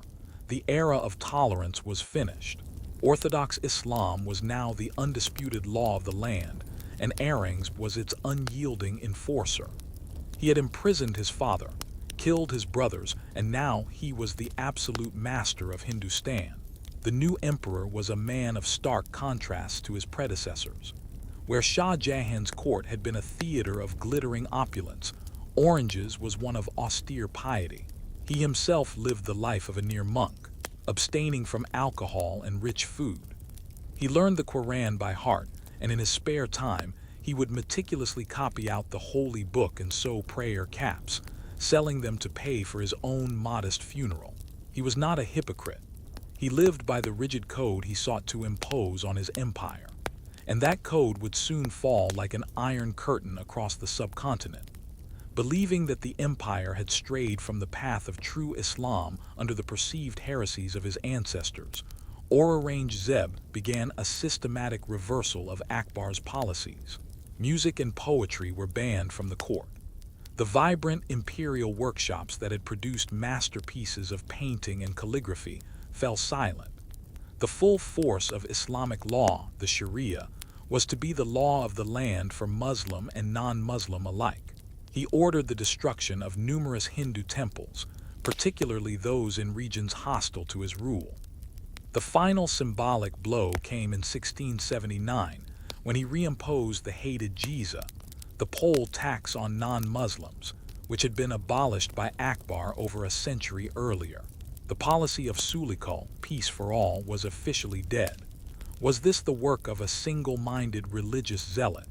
The era of tolerance was finished. Orthodox Islam was now the undisputed law of the land, and Aurangzeb was its unyielding enforcer. He had imprisoned his father, killed his brothers, and now he was the absolute master of Hindustan. The new emperor was a man of stark contrast to his predecessors. Where Shah Jahan's court had been a theater of glittering opulence, Aurangzeb's was one of austere piety. He himself lived the life of a near monk, abstaining from alcohol and rich food. He learned the Quran by heart, and in his spare time, he would meticulously copy out the holy book and sew prayer caps, selling them to pay for his own modest funeral. He was not a hypocrite. He lived by the rigid code he sought to impose on his empire, and that code would soon fall like an iron curtain across the subcontinent. Believing that the empire had strayed from the path of true Islam under the perceived heresies of his ancestors, Aurangzeb began a systematic reversal of Akbar's policies. Music and poetry were banned from the court. The vibrant imperial workshops that had produced masterpieces of painting and calligraphy fell silent. The full force of Islamic law, the Sharia, was to be the law of the land for Muslim and non-Muslim alike. He ordered the destruction of numerous Hindu temples, particularly those in regions hostile to his rule. The final symbolic blow came in 1679, when he reimposed the hated jizya, the poll tax on non-Muslims, which had been abolished by Akbar over a century earlier. The policy of Sulikul, peace for all, was officially dead. Was this the work of a single-minded religious zealot,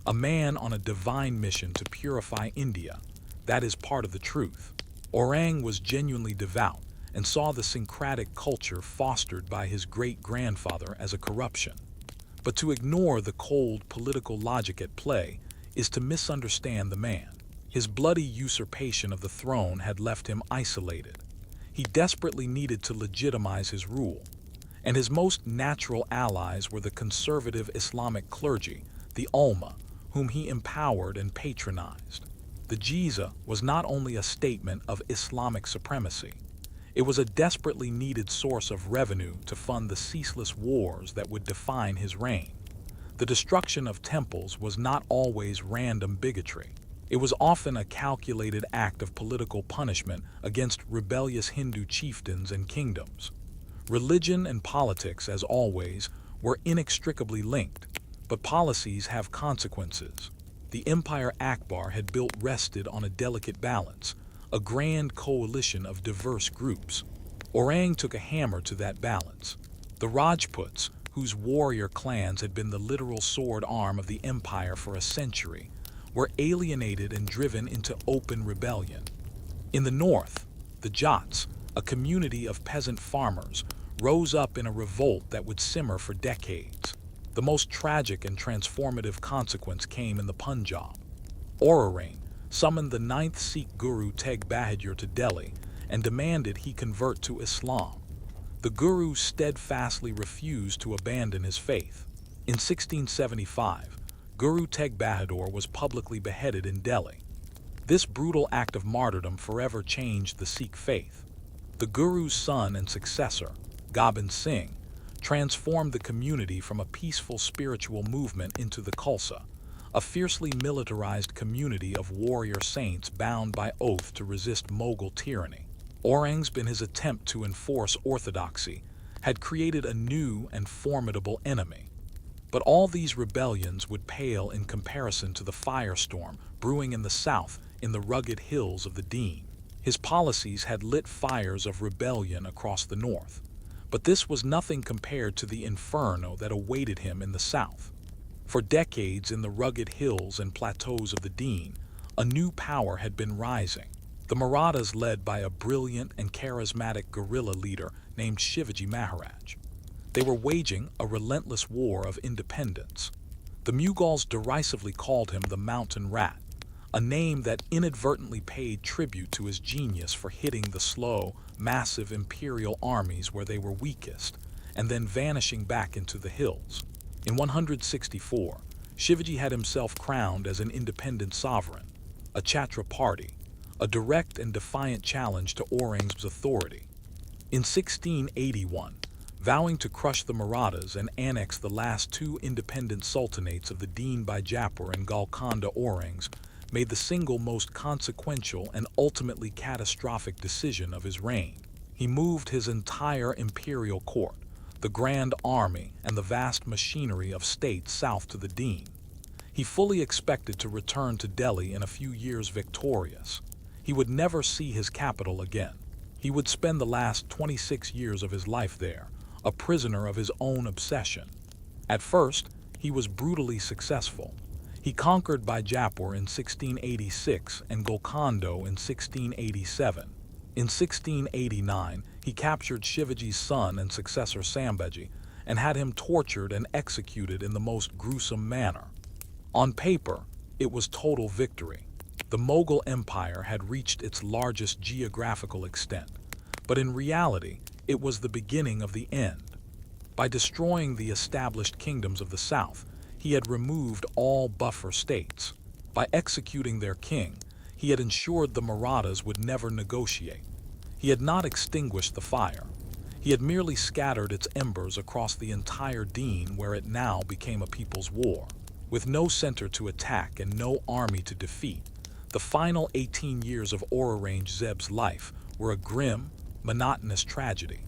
a man on a divine mission to purify India? That is part of the truth. Aurangzeb was genuinely devout and saw the syncretic culture fostered by his great-grandfather as a corruption. But to ignore the cold political logic at play is to misunderstand the man. His bloody usurpation of the throne had left him isolated. He desperately needed to legitimize his rule, and his most natural allies were the conservative Islamic clergy, the ulama, whom he empowered and patronized. The jizya was not only a statement of Islamic supremacy, it was a desperately needed source of revenue to fund the ceaseless wars that would define his reign. The destruction of temples was not always random bigotry. It was often a calculated act of political punishment against rebellious Hindu chieftains and kingdoms. Religion and politics, as always, were inextricably linked, but policies have consequences. The empire Akbar had built rested on a delicate balance, a grand coalition of diverse groups. Aurangzeb took a hammer to that balance. The Rajputs, whose warrior clans had been the literal sword arm of the empire for a century, were alienated and driven into open rebellion. In the north, the Jats, a community of peasant farmers, rose up in a revolt that would simmer for decades. The most tragic and transformative consequence came in the Punjab. Aurangzeb summoned the 9th Sikh Guru Tegh Bahadur to Delhi and demanded he convert to Islam. The Guru steadfastly refused to abandon his faith. In 1675, Guru Tegh Bahadur was publicly beheaded in Delhi. This brutal act of martyrdom forever changed the Sikh faith. The Guru's son and successor, Gobind Singh, transformed the community from a peaceful spiritual movement into the Khalsa, a fiercely militarized community of warrior saints bound by oath to resist Mughal tyranny. Aurangzeb, in his attempt to enforce orthodoxy, had created a new and formidable enemy. But all these rebellions would pale in comparison to the firestorm brewing in the south in the rugged hills of the Deen. His policies had lit fires of rebellion across the north, but this was nothing compared to the inferno that awaited him in the south. For decades in the rugged hills and plateaus of the Deen, a new power had been rising. The Marathas, led by a brilliant and charismatic guerrilla leader named Shivaji Maharaj. They were waging a relentless war of independence. The Mughals derisively called him the Mountain Rat, a name that inadvertently paid tribute to his genius for hitting the slow, massive imperial armies where they were weakest, and then vanishing back into the hills. In 164, Shivaji had himself crowned as an independent sovereign, a Chhatrapati, a direct and defiant challenge to Aurangzeb's authority. In 1681, vowing to crush the Marathas and annex the last two independent sultanates of the Deen by Jaipur and Golconda, Aurangzeb made the single most consequential and ultimately catastrophic decision of his reign. He moved his entire imperial court, the grand army, and the vast machinery of state south to the Deen. He fully expected to return to Delhi in a few years victorious. He would never see his capital again. He would spend the last 26 years of his life there, a prisoner of his own obsession. At first, he was brutally successful. He conquered Bijapur in 1686 and Golconda in 1687. In 1689, he captured Shivaji's son and successor Sambhaji and had him tortured and executed in the most gruesome manner. On paper, it was total victory. The Mughal Empire had reached its largest geographical extent, but in reality, it was the beginning of the end. By destroying the established kingdoms of the south, he had removed all buffer states. By executing their king, he had ensured the Marathas would never negotiate. He had not extinguished the fire. He He had merely scattered its embers across the entire Deen, where it now became a people's war. With no center to attack and no army to defeat, the final 18 years of Aurangzeb's life were a grim, monotonous tragedy.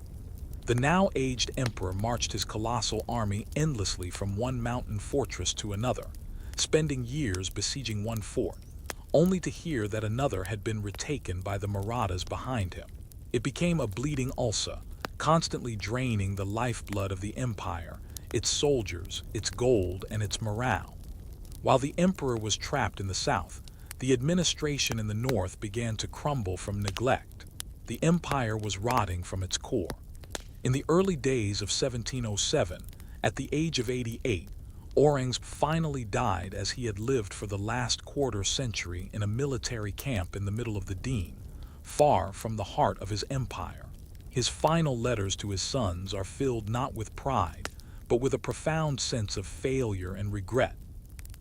The now aged emperor marched his colossal army endlessly from one mountain fortress to another, spending years besieging one fort, only to hear that another had been retaken by the Marathas behind him. It became a bleeding ulcer, constantly draining the lifeblood of the empire, its soldiers, its gold, and its morale. While the emperor was trapped in the south, the administration in the north began to crumble from neglect. The empire was rotting from its core. In the early days of 1707, at the age of 88, Aurangzeb finally died as he had lived for the last quarter century in a military camp in the middle of the Deen, far from the heart of his empire. His final letters to his sons are filled not with pride, but with a profound sense of failure and regret.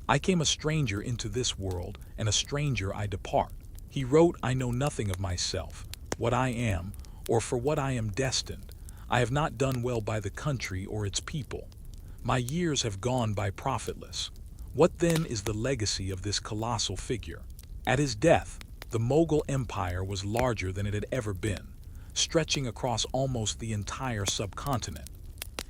"I came a stranger into this world, and a stranger I depart." He wrote, "I know nothing of myself, what I am, or for what I am destined. I have not done well by the country or its people. My years have gone by profitless." What then is the legacy of this colossal figure? At his death, the Mughal Empire was larger than it had ever been, stretching across almost the entire subcontinent.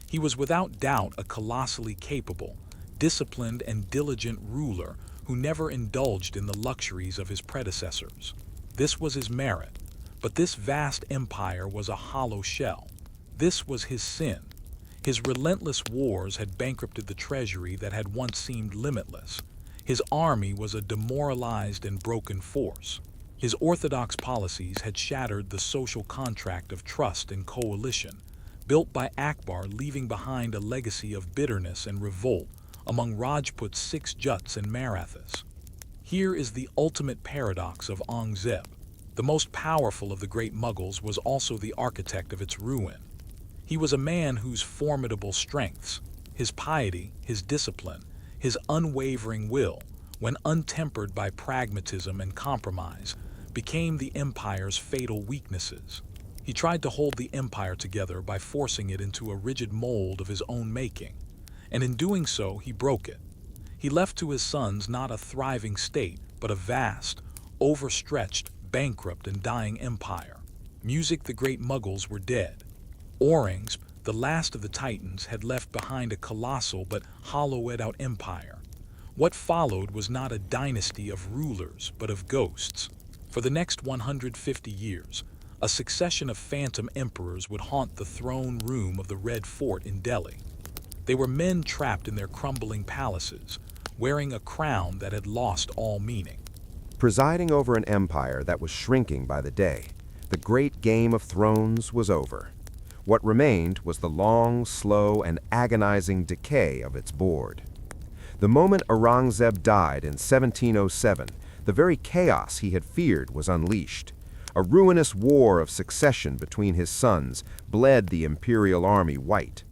He was without doubt a colossally capable, disciplined, and diligent ruler who never indulged in the luxuries of his predecessors. This was his merit, but this vast empire was a hollow shell. This was his sin. His relentless wars had bankrupted the treasury that had once seemed limitless. His army was a demoralized and broken force. His orthodox policies had shattered the social contract of trust and coalition, built by Akbar, leaving behind a legacy of bitterness and revolt among Rajput's 6 Juts and Marathas. Here is the ultimate paradox of Aurangzeb. The most powerful of the great Mughals was also the architect of its ruin. He was a man whose formidable strengths, his piety, his discipline, his unwavering will, when untempered by pragmatism and compromise, became the empire's fatal weaknesses. He tried to hold the empire together by forcing it into a rigid mold of his own making, and in doing so he broke it. He left to his sons not a thriving state, but a vast, overstretched, bankrupt, and dying empire. The great Mughals were dead. Aurangzeb, the last of the Titans, had left behind a colossal but hollowed-out empire. What followed was not a dynasty of rulers, but of ghosts. For the next 150 years, a succession of phantom emperors would haunt the throne room of the Red Fort in Delhi. They were men trapped in their crumbling palaces, wearing a crown that had lost all meaning. Presiding over an empire that was shrinking by the day, the great game of thrones was over. What remained was the long, slow, and agonizing decay of its board. The moment Aurangzeb died in 1707, the very chaos he had feared was unleashed. A ruinous war of succession between his sons bled the imperial army white.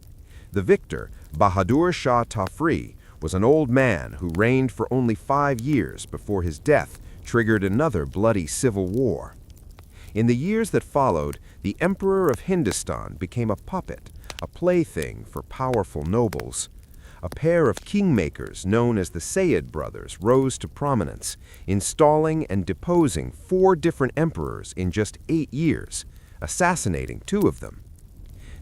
The victor, Bahadur Shah Tafri, was an old man who reigned for only 5 years before his death triggered another bloody civil war. In the years that followed, the Emperor of Hindustan became a puppet, a plaything for powerful nobles. A pair of kingmakers known as the Sayed brothers rose to prominence, installing and deposing 4 different emperors in just 8 years, assassinating 2 of them.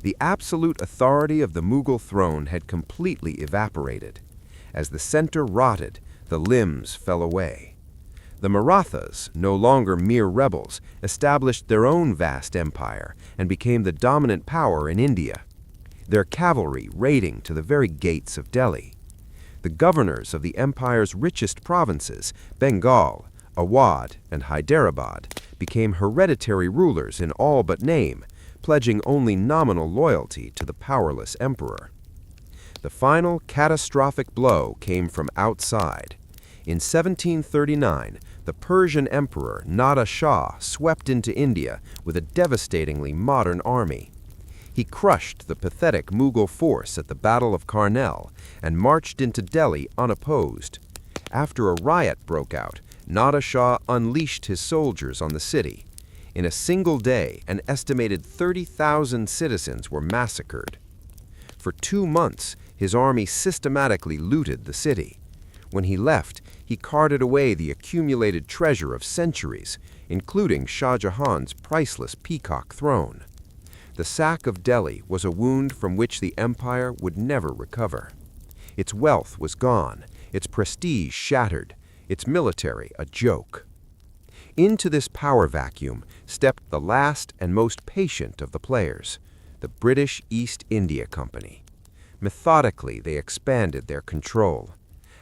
The absolute authority of the Mughal throne had completely evaporated. As the center rotted, the limbs fell away. The Marathas, no longer mere rebels, established their own vast empire and became the dominant power in India, their cavalry raiding to the very gates of Delhi. The governors of the empire's richest provinces, Bengal, Awadh, and Hyderabad, became hereditary rulers in all but name, pledging only nominal loyalty to the powerless emperor. The final catastrophic blow came from outside. In 1739, the Persian emperor Nader Shah swept into India with a devastatingly modern army. He crushed the pathetic Mughal force at the Battle of Karnal and marched into Delhi unopposed. After a riot broke out, Nader Shah unleashed his soldiers on the city. In a single day, an estimated 30,000 citizens were massacred. For 2 months, his army systematically looted the city. When he left, he carted away the accumulated treasure of centuries, including Shah Jahan's priceless peacock throne. The sack of Delhi was a wound from which the empire would never recover. Its wealth was gone, its prestige shattered, its military a joke. Into this power vacuum stepped the last and most patient of the players, the British East India Company. Methodically, they expanded their control.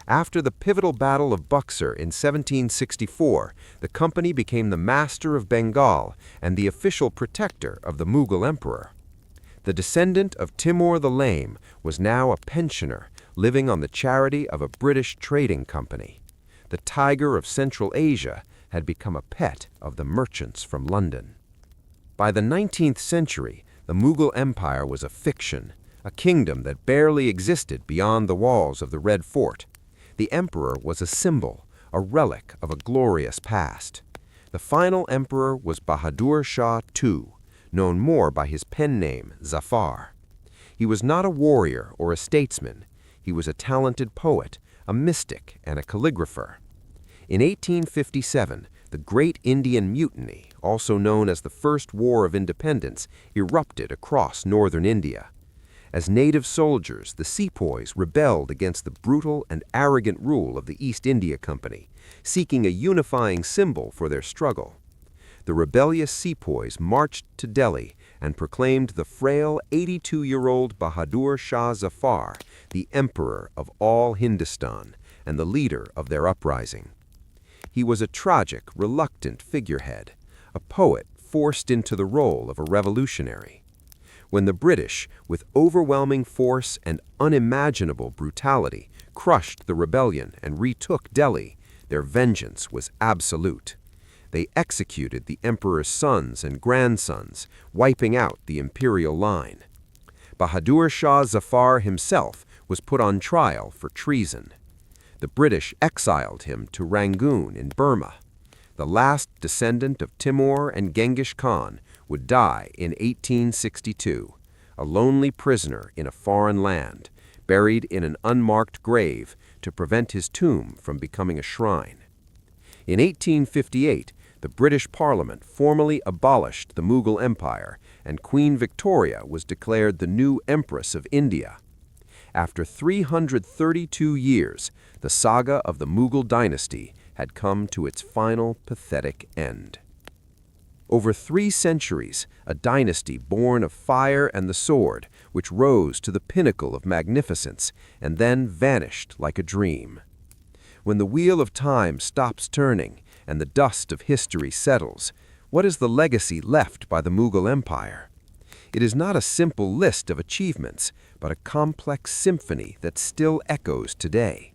After the pivotal Battle of Buxar in 1764, the company became the master of Bengal and the official protector of the Mughal Emperor. The descendant of Timur the Lame was now a pensioner living on the charity of a British trading company. The tiger of Central Asia had become a pet of the merchants from London. By the 19th century, the Mughal Empire was a fiction, a kingdom that barely existed beyond the walls of the Red Fort. The emperor was a symbol, a relic of a glorious past. The final emperor was Bahadur Shah II, known more by his pen name, Zafar. He was not a warrior or a statesman. He was a talented poet, a mystic, and a calligrapher. In 1857, the Great Indian Mutiny, also known as the First War of Independence, erupted across northern India. As native soldiers, the sepoys rebelled against the brutal and arrogant rule of the East India Company, seeking a unifying symbol for their struggle. The rebellious sepoys marched to Delhi and proclaimed the frail 82-year-old Bahadur Shah Zafar the emperor of all Hindustan and the leader of their uprising. He was a tragic, reluctant figurehead, a poet forced into the role of a revolutionary. When the British, with overwhelming force and unimaginable brutality, crushed the rebellion and retook Delhi, their vengeance was absolute. They executed the emperor's sons and grandsons, wiping out the imperial line. Bahadur Shah Zafar himself was put on trial for treason. The British exiled him to Rangoon in Burma. The last descendant of Timur and Genghis Khan would die in 1862, a lonely prisoner in a foreign land, buried in an unmarked grave to prevent his tomb from becoming a shrine. In 1858, the British Parliament formally abolished the Mughal Empire, and Queen Victoria was declared the new Empress of India. After 332 years, the saga of the Mughal dynasty had come to its final pathetic end. Over 3 centuries, a dynasty born of fire and the sword, which rose to the pinnacle of magnificence and then vanished like a dream. When the wheel of time stops turning and the dust of history settles, what is the legacy left by the Mughal Empire? It is not a simple list of achievements, but a complex symphony that still echoes today.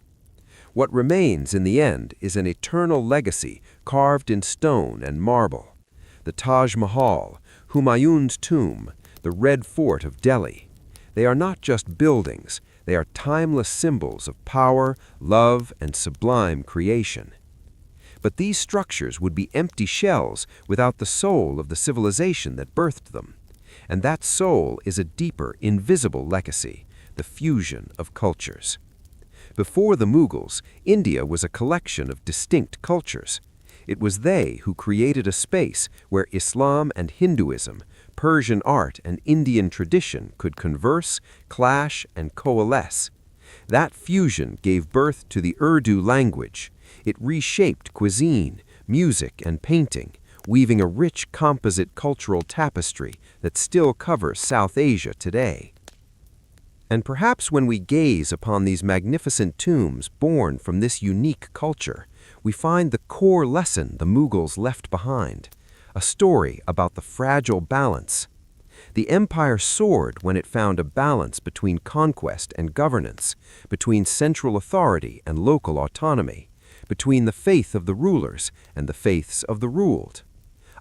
What remains in the end is an eternal legacy carved in stone and marble. The Taj Mahal, Humayun's tomb, the Red Fort of Delhi. They are not just buildings, they are timeless symbols of power, love, and sublime creation. But these structures would be empty shells without the soul of the civilization that birthed them. And that soul is a deeper, invisible legacy, the fusion of cultures. Before the Mughals, India was a collection of distinct cultures. It was they who created a space where Islam and Hinduism, Persian art and Indian tradition could converse, clash, and coalesce. That fusion gave birth to the Urdu language. It reshaped cuisine, music, and painting, weaving a rich composite cultural tapestry that still covers South Asia today. And perhaps when we gaze upon these magnificent tombs born from this unique culture, we find the core lesson the Mughals left behind, a story about the fragile balance. The empire soared when it found a balance between conquest and governance, between central authority and local autonomy, between the faith of the rulers and the faiths of the ruled.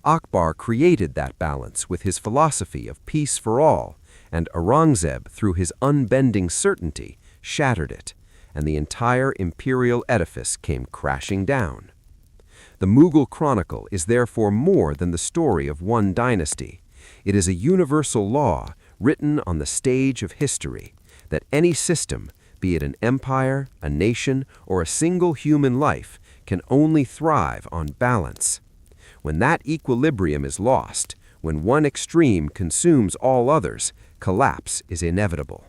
Akbar created that balance with his philosophy of peace for all, and Aurangzeb, through his unbending certainty, shattered it, and the entire imperial edifice came crashing down. The Mughal Chronicle is therefore more than the story of one dynasty. It is a universal law written on the stage of history that any system, be it an empire, a nation, or a single human life, can only thrive on balance. When that equilibrium is lost, when one extreme consumes all others, collapse is inevitable.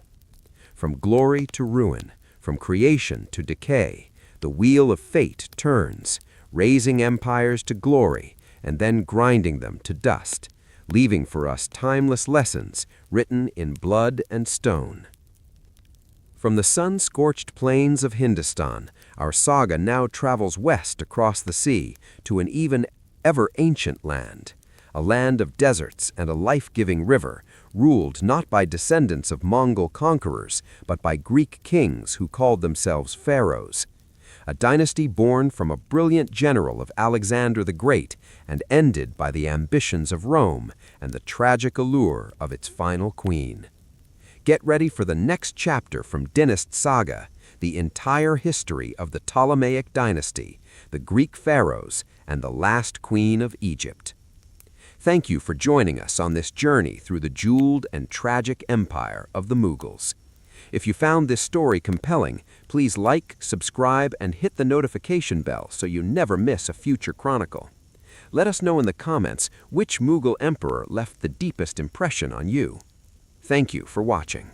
From glory to ruin, from creation to decay, the wheel of fate turns, raising empires to glory and then grinding them to dust, leaving for us timeless lessons written in blood and stone. From the sun-scorched plains of Hindustan, our saga now travels west across the sea to an even ever-ancient land, a land of deserts and a life-giving river, ruled not by descendants of Mongol conquerors, but by Greek kings who called themselves pharaohs. A dynasty born from a brilliant general of Alexander the Great and ended by the ambitions of Rome and the tragic allure of its final queen. Get ready for the next chapter from Dynast Saga, the entire history of the Ptolemaic dynasty, the Greek pharaohs, and the last queen of Egypt. Thank you for joining us on this journey through the jeweled and tragic empire of the Mughals. If you found this story compelling, please like, subscribe, and hit the notification bell so you never miss a future chronicle. Let us know in the comments which Mughal emperor left the deepest impression on you. Thank you for watching.